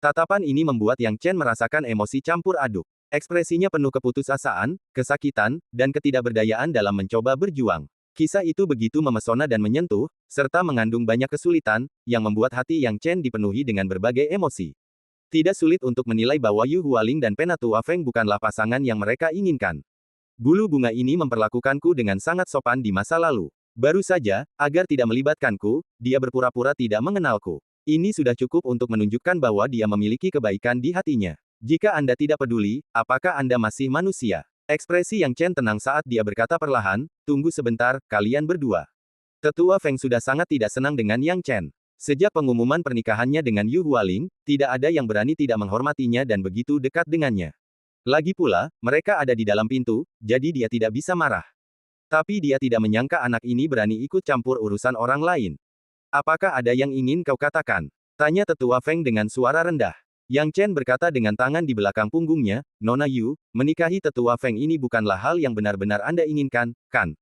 Tatapan ini membuat Yang Chen merasakan emosi campur aduk. Ekspresinya penuh keputusasaan, kesakitan, dan ketidakberdayaan dalam mencoba berjuang. Kisah itu begitu memesona dan menyentuh, serta mengandung banyak kesulitan, yang membuat hati Yang Chen dipenuhi dengan berbagai emosi. Tidak sulit untuk menilai bahwa Yu Hualing dan Penatua Feng bukanlah pasangan yang mereka inginkan. Bulu bunga ini memperlakukanku dengan sangat sopan di masa lalu. Baru saja, agar tidak melibatkanku, dia berpura-pura tidak mengenalku. Ini sudah cukup untuk menunjukkan bahwa dia memiliki kebaikan di hatinya. Jika Anda tidak peduli, apakah Anda masih manusia? Ekspresi Yang Chen tenang saat dia berkata perlahan, tunggu sebentar, kalian berdua. Tetua Feng sudah sangat tidak senang dengan Yang Chen. Sejak pengumuman pernikahannya dengan Yu Hualing, tidak ada yang berani tidak menghormatinya dan begitu dekat dengannya. Lagi pula, mereka ada di dalam pintu, jadi dia tidak bisa marah. Tapi dia tidak menyangka anak ini berani ikut campur urusan orang lain. Apakah ada yang ingin kau katakan? Tanya Tetua Feng dengan suara rendah. Yang Chen berkata dengan tangan di belakang punggungnya, Nona Yu, menikahi Tetua Feng ini bukanlah hal yang benar-benar Anda inginkan, kan?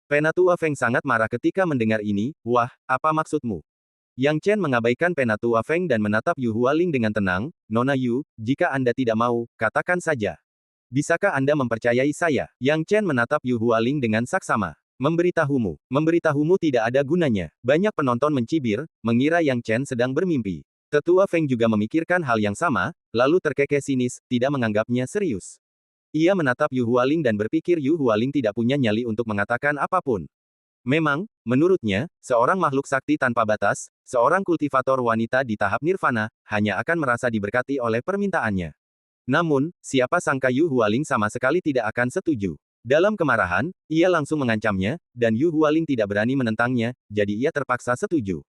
Penatua Feng sangat marah ketika mendengar ini, wah, apa maksudmu? Yang Chen mengabaikan Penatua Feng dan menatap Yu Hualing dengan tenang, Nona Yu, jika Anda tidak mau, katakan saja. Bisakah Anda mempercayai saya? Yang Chen menatap Yu Hualing dengan saksama. Memberitahumu tidak ada gunanya. Banyak penonton mencibir, mengira Yang Chen sedang bermimpi. Tetua Feng juga memikirkan hal yang sama, lalu terkekeh sinis, tidak menganggapnya serius. Ia menatap Yu Hualing dan berpikir Yu Hualing tidak punya nyali untuk mengatakan apapun. Memang, menurutnya, seorang makhluk sakti tanpa batas, seorang kultivator wanita di tahap nirvana, hanya akan merasa diberkati oleh permintaannya. Namun, siapa sangka Yu Hualing sama sekali tidak akan setuju. Dalam kemarahan, ia langsung mengancamnya, dan Yu Hualing tidak berani menentangnya, jadi ia terpaksa setuju.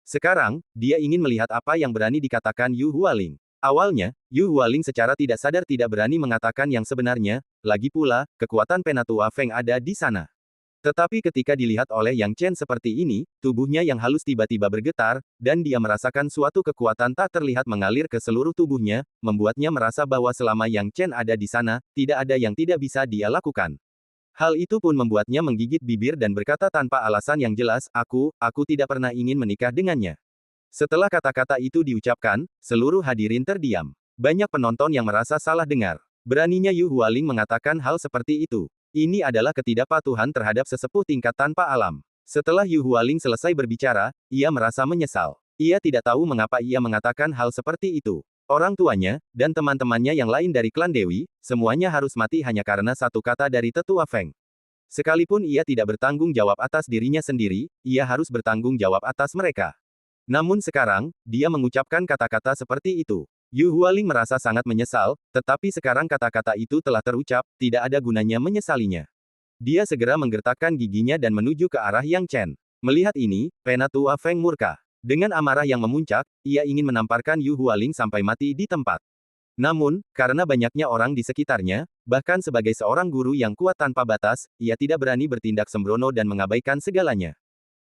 Sekarang, dia ingin melihat apa yang berani dikatakan Yu Hualing. Awalnya, Yu Hualing secara tidak sadar tidak berani mengatakan yang sebenarnya, lagi pula, kekuatan Penatua Feng ada di sana. Tetapi ketika dilihat oleh Yang Chen seperti ini, tubuhnya yang halus tiba-tiba bergetar, dan dia merasakan suatu kekuatan tak terlihat mengalir ke seluruh tubuhnya, membuatnya merasa bahwa selama Yang Chen ada di sana, tidak ada yang tidak bisa dia lakukan. Hal itu pun membuatnya menggigit bibir dan berkata tanpa alasan yang jelas, aku tidak pernah ingin menikah dengannya. Setelah kata-kata itu diucapkan, seluruh hadirin terdiam. Banyak penonton yang merasa salah dengar. Beraninya Yu Hualing mengatakan hal seperti itu. Ini adalah ketidakpatuhan terhadap sesepuh tingkat tanpa alam. Setelah Yu Hualing selesai berbicara, ia merasa menyesal. Ia tidak tahu mengapa ia mengatakan hal seperti itu. Orang tuanya, dan teman-temannya yang lain dari klan Dewi, semuanya harus mati hanya karena satu kata dari tetua Feng. Sekalipun ia tidak bertanggung jawab atas dirinya sendiri, ia harus bertanggung jawab atas mereka. Namun sekarang, dia mengucapkan kata-kata seperti itu. Yu Hualing merasa sangat menyesal, tetapi sekarang kata-kata itu telah terucap, tidak ada gunanya menyesalinya. Dia segera menggertakkan giginya dan menuju ke arah Yang Chen. Melihat ini, Penatua Feng murka. Dengan amarah yang memuncak, ia ingin menamparkan Yu Hualing sampai mati di tempat. Namun, karena banyaknya orang di sekitarnya, bahkan sebagai seorang guru yang kuat tanpa batas, ia tidak berani bertindak sembrono dan mengabaikan segalanya.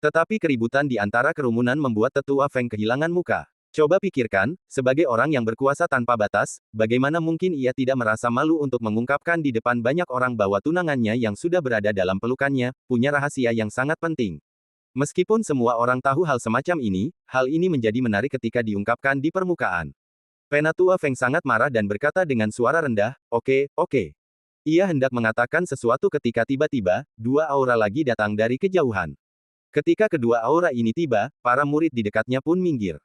Tetapi keributan di antara kerumunan membuat tetua Feng kehilangan muka. Coba pikirkan, sebagai orang yang berkuasa tanpa batas, bagaimana mungkin ia tidak merasa malu untuk mengungkapkan di depan banyak orang bahwa tunangannya yang sudah berada dalam pelukannya, punya rahasia yang sangat penting. Meskipun semua orang tahu hal semacam ini, hal ini menjadi menarik ketika diungkapkan di permukaan. Penatua Feng sangat marah dan berkata dengan suara rendah, oke. Ia hendak mengatakan sesuatu ketika tiba-tiba, dua aura lagi datang dari kejauhan. Ketika kedua aura ini tiba, para murid di dekatnya pun minggir.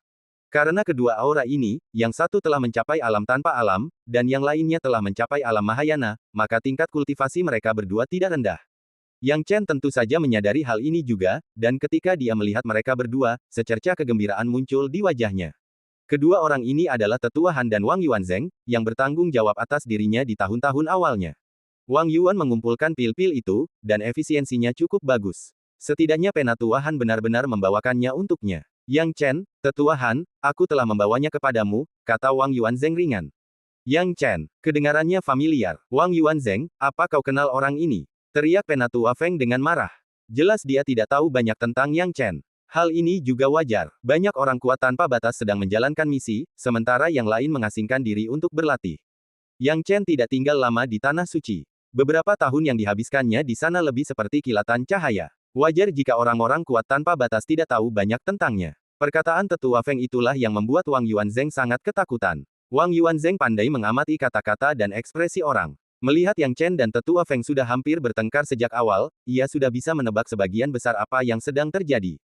Karena kedua aura ini, yang satu telah mencapai alam tanpa alam, dan yang lainnya telah mencapai alam Mahayana, maka tingkat kultivasi mereka berdua tidak rendah. Yang Chen tentu saja menyadari hal ini juga, dan ketika dia melihat mereka berdua, secercah kegembiraan muncul di wajahnya. Kedua orang ini adalah Tetua Han dan Wang Yuanzheng, yang bertanggung jawab atas dirinya di tahun-tahun awalnya. Wang Yuan mengumpulkan pil-pil itu, dan efisiensinya cukup bagus. Setidaknya Penatua Han benar-benar membawakannya untuknya. Yang Chen, Tetua Han, aku telah membawanya kepadamu, kata Wang Yuanzheng ringan. Yang Chen, kedengarannya familiar. Wang Yuanzheng, apa kau kenal orang ini? Teriak Penatua Feng dengan marah. Jelas dia tidak tahu banyak tentang Yang Chen. Hal ini juga wajar. Banyak orang kuat tanpa batas sedang menjalankan misi, sementara yang lain mengasingkan diri untuk berlatih. Yang Chen tidak tinggal lama di Tanah Suci. Beberapa tahun yang dihabiskannya di sana lebih seperti kilatan cahaya. Wajar jika orang-orang kuat tanpa batas tidak tahu banyak tentangnya. Perkataan Tetua Feng itulah yang membuat Wang Yuanzheng sangat ketakutan. Wang Yuanzheng pandai mengamati kata-kata dan ekspresi orang. Melihat Yang Chen dan Tetua Feng sudah hampir bertengkar sejak awal, ia sudah bisa menebak sebagian besar apa yang sedang terjadi.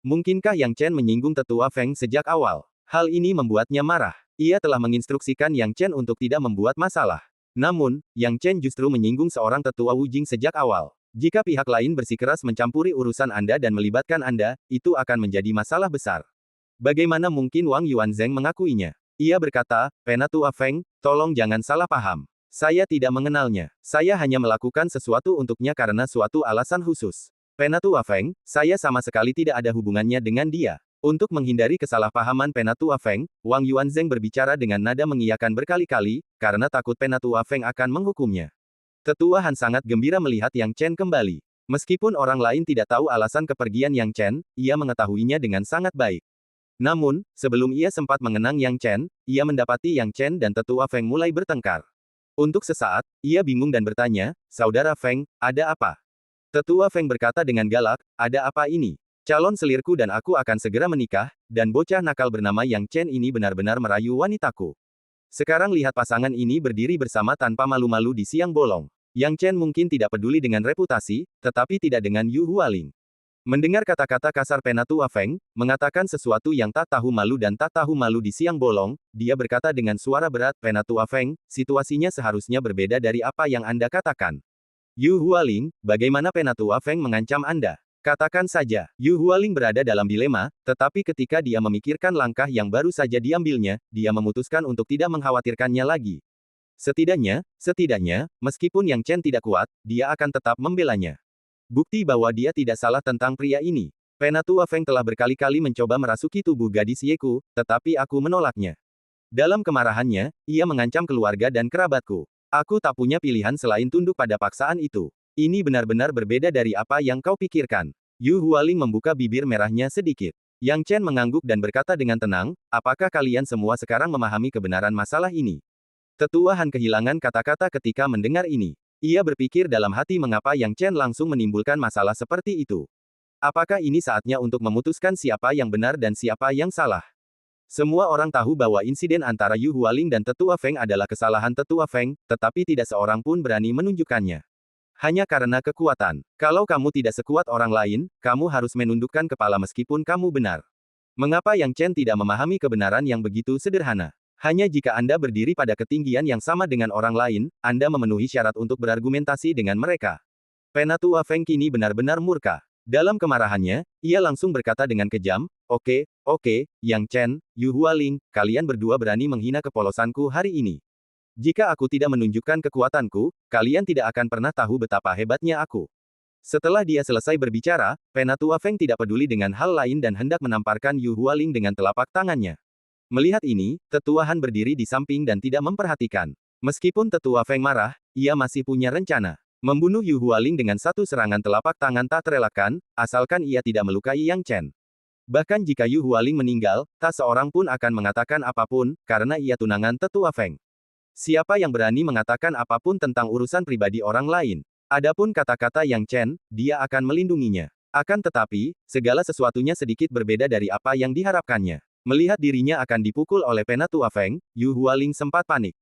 Mungkinkah Yang Chen menyinggung Tetua Feng sejak awal? Hal ini membuatnya marah. Ia telah menginstruksikan Yang Chen untuk tidak membuat masalah. Namun, Yang Chen justru menyinggung seorang Tetua Wujing sejak awal. Jika pihak lain bersikeras mencampuri urusan Anda dan melibatkan Anda, itu akan menjadi masalah besar. Bagaimana mungkin Wang Yuanzheng mengakuinya? Ia berkata, Penatua Feng, tolong jangan salah paham. Saya tidak mengenalnya. Saya hanya melakukan sesuatu untuknya karena suatu alasan khusus. Penatua Feng, saya sama sekali tidak ada hubungannya dengan dia. Untuk menghindari kesalahpahaman Penatua Feng, Wang Yuanzheng berbicara dengan nada mengiyakan berkali-kali, karena takut Penatua Feng akan menghukumnya. Tetua Han sangat gembira melihat Yang Chen kembali. Meskipun orang lain tidak tahu alasan kepergian Yang Chen, ia mengetahuinya dengan sangat baik. Namun, sebelum ia sempat mengenang Yang Chen, ia mendapati Yang Chen dan Tetua Feng mulai bertengkar. Untuk sesaat, ia bingung dan bertanya, Saudara Feng, ada apa? Tetua Feng berkata dengan galak, ada apa ini? Calon selirku dan aku akan segera menikah, dan bocah nakal bernama Yang Chen ini benar-benar merayu wanitaku. Sekarang lihat pasangan ini berdiri bersama tanpa malu-malu di siang bolong. Yang Chen mungkin tidak peduli dengan reputasi, tetapi tidak dengan Yu Hualing. Mendengar kata-kata kasar Penatua Feng, mengatakan sesuatu yang tak tahu malu dan tak tahu malu di siang bolong, dia berkata dengan suara berat, Penatua Feng, situasinya seharusnya berbeda dari apa yang Anda katakan. Yu Hualing, bagaimana Penatua Feng mengancam Anda? Katakan saja, Yu Hualing berada dalam dilema, tetapi ketika dia memikirkan langkah yang baru saja diambilnya, dia memutuskan untuk tidak mengkhawatirkannya lagi. Setidaknya, meskipun Yang Chen tidak kuat, dia akan tetap membelanya. Bukti bahwa dia tidak salah tentang pria ini. Penatua Feng telah berkali-kali mencoba merasuki tubuh gadis Yeku, tetapi aku menolaknya. Dalam kemarahannya, ia mengancam keluarga dan kerabatku. Aku tak punya pilihan selain tunduk pada paksaan itu. Ini benar-benar berbeda dari apa yang kau pikirkan. Yu Hualing membuka bibir merahnya sedikit. Yang Chen mengangguk dan berkata dengan tenang, apakah kalian semua sekarang memahami kebenaran masalah ini? Tetua Han kehilangan kata-kata ketika mendengar ini. Ia berpikir dalam hati mengapa Yang Chen langsung menimbulkan masalah seperti itu. Apakah ini saatnya untuk memutuskan siapa yang benar dan siapa yang salah? Semua orang tahu bahwa insiden antara Yu Hualing dan Tetua Feng adalah kesalahan Tetua Feng, tetapi tidak seorang pun berani menunjukkannya. Hanya karena kekuatan. Kalau kamu tidak sekuat orang lain, kamu harus menundukkan kepala meskipun kamu benar. Mengapa Yang Chen tidak memahami kebenaran yang begitu sederhana? Hanya jika Anda berdiri pada ketinggian yang sama dengan orang lain, Anda memenuhi syarat untuk berargumentasi dengan mereka. Penatua Feng kini benar-benar murka. Dalam kemarahannya, ia langsung berkata dengan kejam, oke, Yang Chen, Yu Hualing, kalian berdua berani menghina kepolosanku hari ini. Jika aku tidak menunjukkan kekuatanku, kalian tidak akan pernah tahu betapa hebatnya aku. Setelah dia selesai berbicara, Penatua Feng tidak peduli dengan hal lain dan hendak menamparkan Yu Hualing dengan telapak tangannya. Melihat ini, Tetua Han berdiri di samping dan tidak memperhatikan. Meskipun Tetua Feng marah, ia masih punya rencana. Membunuh Yu Hualing dengan satu serangan telapak tangan tak terelakkan, asalkan ia tidak melukai Yang Chen. Bahkan jika Yu Hualing meninggal, tak seorang pun akan mengatakan apapun, karena ia tunangan Tetua Feng. Siapa yang berani mengatakan apapun tentang urusan pribadi orang lain? Adapun kata-kata Yang Chen, dia akan melindunginya. Akan tetapi, segala sesuatunya sedikit berbeda dari apa yang diharapkannya. Melihat dirinya akan dipukul oleh Penatua Feng, Yu Hualing sempat panik.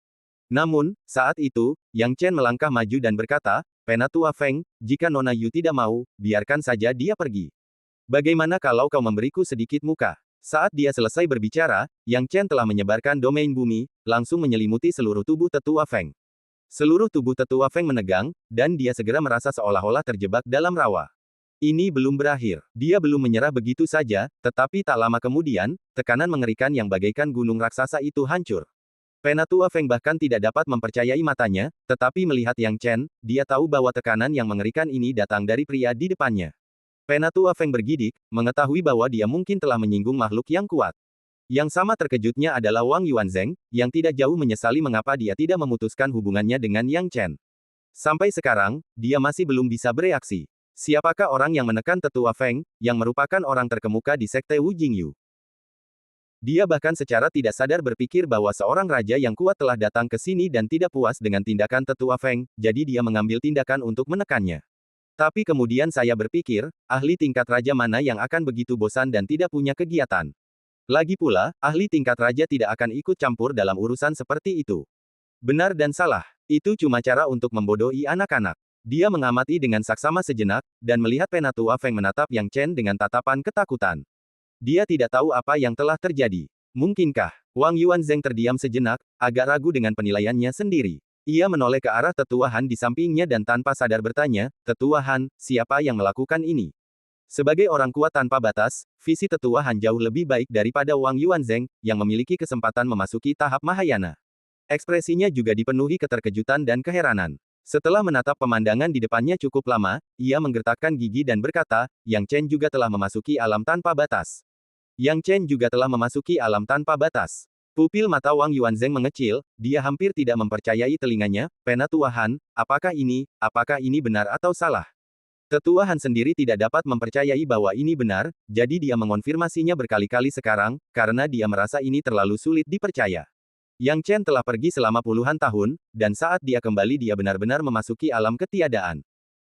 Namun, saat itu, Yang Chen melangkah maju dan berkata, Penatua Feng, jika Nona Yu tidak mau, biarkan saja dia pergi. Bagaimana kalau kau memberiku sedikit muka? Saat dia selesai berbicara, Yang Chen telah menyebarkan domain bumi, langsung menyelimuti seluruh tubuh Tetua Feng. Seluruh tubuh Tetua Feng menegang, dan dia segera merasa seolah-olah terjebak dalam rawa. Ini belum berakhir. Dia belum menyerah begitu saja, tetapi tak lama kemudian, tekanan mengerikan yang bagaikan gunung raksasa itu hancur. Penatua Feng bahkan tidak dapat mempercayai matanya, tetapi melihat Yang Chen, dia tahu bahwa tekanan yang mengerikan ini datang dari pria di depannya. Penatua Feng bergidik, mengetahui bahwa dia mungkin telah menyinggung makhluk yang kuat. Yang sama terkejutnya adalah Wang Yuanzheng, yang tidak jauh menyesali mengapa dia tidak memutuskan hubungannya dengan Yang Chen. Sampai sekarang, dia masih belum bisa bereaksi. Siapakah orang yang menekan Tetua Feng, yang merupakan orang terkemuka di Sekte Wu Jingyu? Dia bahkan secara tidak sadar berpikir bahwa seorang raja yang kuat telah datang ke sini dan tidak puas dengan tindakan Tetua Feng, jadi dia mengambil tindakan untuk menekannya. Tapi kemudian saya berpikir, ahli tingkat raja mana yang akan begitu bosan dan tidak punya kegiatan. Lagi pula, ahli tingkat raja tidak akan ikut campur dalam urusan seperti itu. Benar dan salah, itu cuma cara untuk membodohi anak-anak. Dia mengamati dengan saksama sejenak, dan melihat Penatua Feng menatap Yang Chen dengan tatapan ketakutan. Dia tidak tahu apa yang telah terjadi. Mungkinkah? Wang Yuanzheng terdiam sejenak, agak ragu dengan penilaiannya sendiri. Ia menoleh ke arah Tetua Han di sampingnya dan tanpa sadar bertanya, Tetua Han, siapa yang melakukan ini? Sebagai orang kuat tanpa batas, visi Tetua Han jauh lebih baik daripada Wang Yuanzheng, yang memiliki kesempatan memasuki tahap Mahayana. Ekspresinya juga dipenuhi keterkejutan dan keheranan. Setelah menatap pemandangan di depannya cukup lama, ia menggertakkan gigi dan berkata, Yang Chen juga telah memasuki alam tanpa batas. Yang Chen juga telah memasuki alam tanpa batas. Pupil mata Wang Yuanzheng mengecil, dia hampir tidak mempercayai telinganya, Penatua Han, apakah ini benar atau salah? Tetua Han sendiri tidak dapat mempercayai bahwa ini benar, jadi dia mengonfirmasinya berkali-kali sekarang, karena dia merasa ini terlalu sulit dipercaya. Yang Chen telah pergi selama puluhan tahun, dan saat dia kembali dia benar-benar memasuki alam ketiadaan.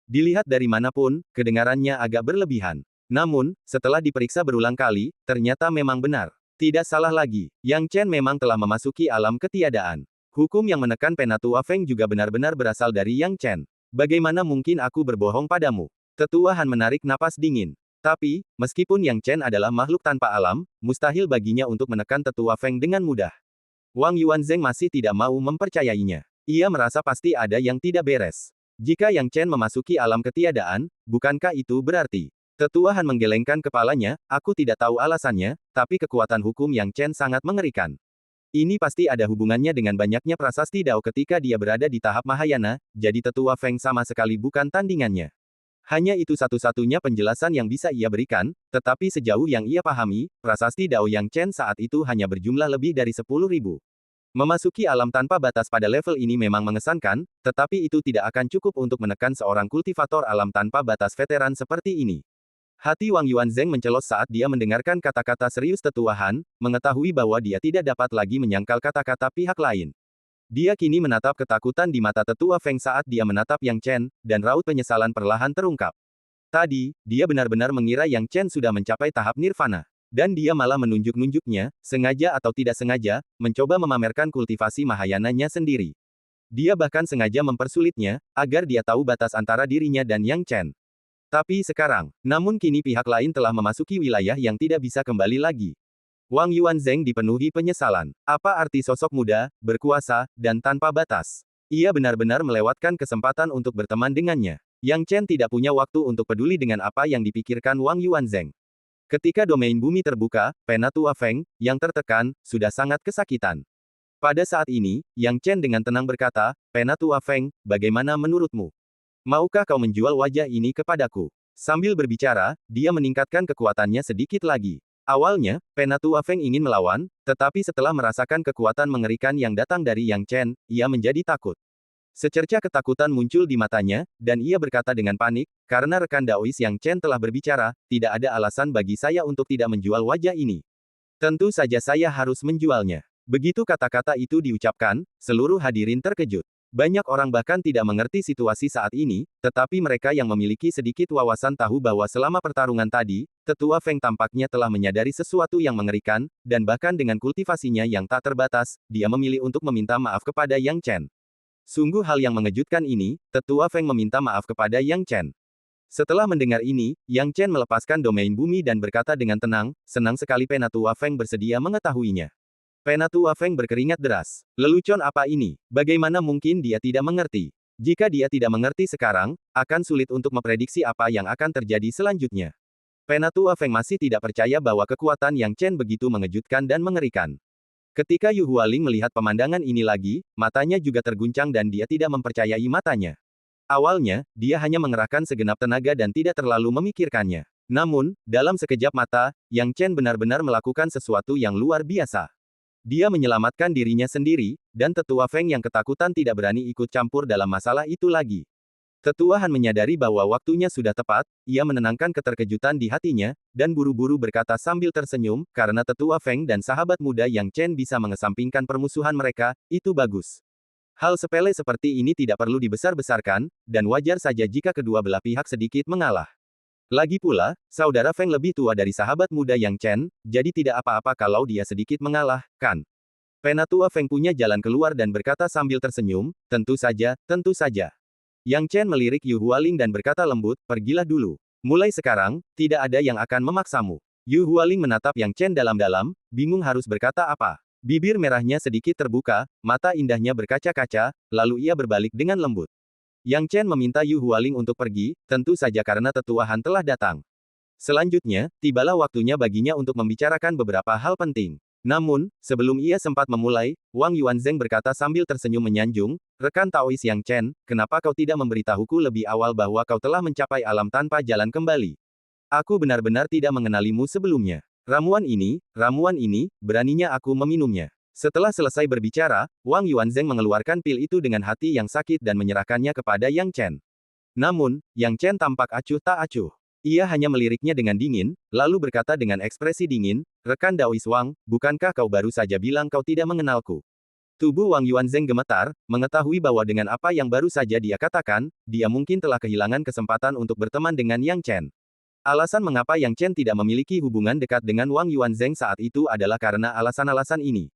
Dilihat dari manapun, kedengarannya agak berlebihan. Namun, setelah diperiksa berulang kali, ternyata memang benar. Tidak salah lagi, Yang Chen memang telah memasuki alam ketiadaan. Hukum yang menekan Penatua Feng juga benar-benar berasal dari Yang Chen. Bagaimana mungkin aku berbohong padamu? Tetua Han menarik napas dingin. Tapi, meskipun Yang Chen adalah makhluk tanpa alam, mustahil baginya untuk menekan Tetua Feng dengan mudah. Wang Yuanzheng masih tidak mau mempercayainya. Ia merasa pasti ada yang tidak beres. Jika Yang Chen memasuki alam ketiadaan, bukankah itu berarti? Tetua Han menggelengkan kepalanya, aku tidak tahu alasannya, tapi kekuatan hukum Yang Chen sangat mengerikan. Ini pasti ada hubungannya dengan banyaknya prasasti Dao ketika dia berada di tahap Mahayana, jadi Tetua Feng sama sekali bukan tandingannya. Hanya itu satu-satunya penjelasan yang bisa ia berikan, tetapi sejauh yang ia pahami, prasasti Dao Yang Chen saat itu hanya berjumlah lebih dari 10.000. Memasuki alam tanpa batas pada level ini memang mengesankan, tetapi itu tidak akan cukup untuk menekan seorang kultivator alam tanpa batas veteran seperti ini. Hati Wang Yuanzheng mencelos saat dia mendengarkan kata-kata serius Tetua Han, mengetahui bahwa dia tidak dapat lagi menyangkal kata-kata pihak lain. Dia kini menatap ketakutan di mata Tetua Feng saat dia menatap Yang Chen, dan raut penyesalan perlahan terungkap. Tadi, dia benar-benar mengira Yang Chen sudah mencapai tahap nirvana. Dan dia malah menunjuk-nunjuknya, sengaja atau tidak sengaja, mencoba memamerkan kultivasi Mahayananya sendiri. Dia bahkan sengaja mempersulitnya, agar dia tahu batas antara dirinya dan Yang Chen. Tapi sekarang, namun kini pihak lain telah memasuki wilayah yang tidak bisa kembali lagi. Wang Yuanzheng dipenuhi penyesalan. Apa arti sosok muda, berkuasa, dan tanpa batas? Ia benar-benar melewatkan kesempatan untuk berteman dengannya. Yang Chen tidak punya waktu untuk peduli dengan apa yang dipikirkan Wang Yuanzheng. Ketika domain bumi terbuka, Penatua Feng, yang tertekan, sudah sangat kesakitan. Pada saat ini, Yang Chen dengan tenang berkata, Penatua Feng, bagaimana menurutmu? Maukah kau menjual wajah ini kepadaku? Sambil berbicara, dia meningkatkan kekuatannya sedikit lagi. Awalnya, Penatua Feng ingin melawan, tetapi setelah merasakan kekuatan mengerikan yang datang dari Yang Chen, ia menjadi takut. Secerca ketakutan muncul di matanya, dan ia berkata dengan panik, karena rekan Daois Yang Chen telah berbicara, tidak ada alasan bagi saya untuk tidak menjual wajah ini. Tentu saja saya harus menjualnya. Begitu kata-kata itu diucapkan, seluruh hadirin terkejut. Banyak orang bahkan tidak mengerti situasi saat ini, tetapi mereka yang memiliki sedikit wawasan tahu bahwa selama pertarungan tadi, Tetua Feng tampaknya telah menyadari sesuatu yang mengerikan, dan bahkan dengan kultivasinya yang tak terbatas, dia memilih untuk meminta maaf kepada Yang Chen. Sungguh hal yang mengejutkan ini, Tetua Feng meminta maaf kepada Yang Chen. Setelah mendengar ini, Yang Chen melepaskan domain bumi dan berkata dengan tenang, senang sekali Penatua Feng bersedia mengetahuinya. Penatua Feng berkeringat deras. Lelucon apa ini? Bagaimana mungkin dia tidak mengerti? Jika dia tidak mengerti sekarang, akan sulit untuk memprediksi apa yang akan terjadi selanjutnya. Penatua Feng masih tidak percaya bahwa kekuatan Yang Chen begitu mengejutkan dan mengerikan. Ketika Yu Hualing melihat pemandangan ini lagi, matanya juga terguncang dan dia tidak mempercayai matanya. Awalnya, dia hanya mengerahkan segenap tenaga dan tidak terlalu memikirkannya. Namun, dalam sekejap mata, Yang Chen benar-benar melakukan sesuatu yang luar biasa. Dia menyelamatkan dirinya sendiri, dan Tetua Feng yang ketakutan tidak berani ikut campur dalam masalah itu lagi. Tetua Han menyadari bahwa waktunya sudah tepat, ia menenangkan keterkejutan di hatinya, dan buru-buru berkata sambil tersenyum, karena Tetua Feng dan sahabat muda Yang Chen bisa mengesampingkan permusuhan mereka, itu bagus. Hal sepele seperti ini tidak perlu dibesar-besarkan, dan wajar saja jika kedua belah pihak sedikit mengalah. Lagi pula, saudara Feng lebih tua dari sahabat muda Yang Chen, jadi tidak apa-apa kalau dia sedikit mengalah, kan? Penatua Feng punya jalan keluar dan berkata sambil tersenyum, tentu saja, tentu saja. Yang Chen melirik Yu Hualing dan berkata lembut, pergilah dulu. Mulai sekarang, tidak ada yang akan memaksamu. Yu Hualing menatap Yang Chen dalam-dalam, bingung harus berkata apa. Bibir merahnya sedikit terbuka, mata indahnya berkaca-kaca, lalu ia berbalik dengan lembut. Yang Chen meminta Yu Hualing untuk pergi, tentu saja karena Tetua Han telah datang. Selanjutnya, tibalah waktunya baginya untuk membicarakan beberapa hal penting. Namun, sebelum ia sempat memulai, Wang Yuanzheng berkata sambil tersenyum menyanjung, rekan Taois Yang Chen, kenapa kau tidak memberitahuku lebih awal bahwa kau telah mencapai alam tanpa jalan kembali? Aku benar-benar tidak mengenalimu sebelumnya. Ramuan ini, beraninya aku meminumnya. Setelah selesai berbicara, Wang Yuanzheng mengeluarkan pil itu dengan hati yang sakit dan menyerahkannya kepada Yang Chen. Namun, Yang Chen tampak acuh tak acuh. Ia hanya meliriknya dengan dingin, lalu berkata dengan ekspresi dingin, rekan Daois Wang, bukankah kau baru saja bilang kau tidak mengenalku? Tubuh Wang Yuanzheng gemetar, mengetahui bahwa dengan apa yang baru saja dia katakan, dia mungkin telah kehilangan kesempatan untuk berteman dengan Yang Chen. Alasan mengapa Yang Chen tidak memiliki hubungan dekat dengan Wang Yuanzheng saat itu adalah karena alasan-alasan ini.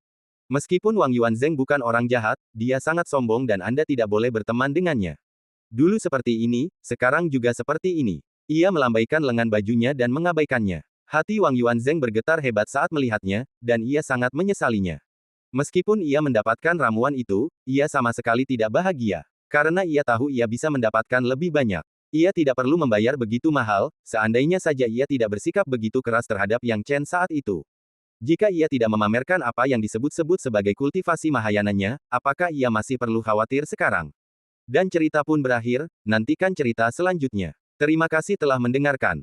Meskipun Wang Yuanzheng bukan orang jahat, dia sangat sombong dan Anda tidak boleh berteman dengannya. Dulu seperti ini, sekarang juga seperti ini. Ia melambaikan lengan bajunya dan mengabaikannya. Hati Wang Yuanzheng bergetar hebat saat melihatnya, dan ia sangat menyesalinya. Meskipun ia mendapatkan ramuan itu, ia sama sekali tidak bahagia. Karena ia tahu ia bisa mendapatkan lebih banyak. Ia tidak perlu membayar begitu mahal, seandainya saja ia tidak bersikap begitu keras terhadap Yang Chen saat itu. Jika ia tidak memamerkan apa yang disebut-sebut sebagai kultivasi Mahayananya, apakah ia masih perlu khawatir sekarang? Dan cerita pun berakhir, nantikan cerita selanjutnya. Terima kasih telah mendengarkan.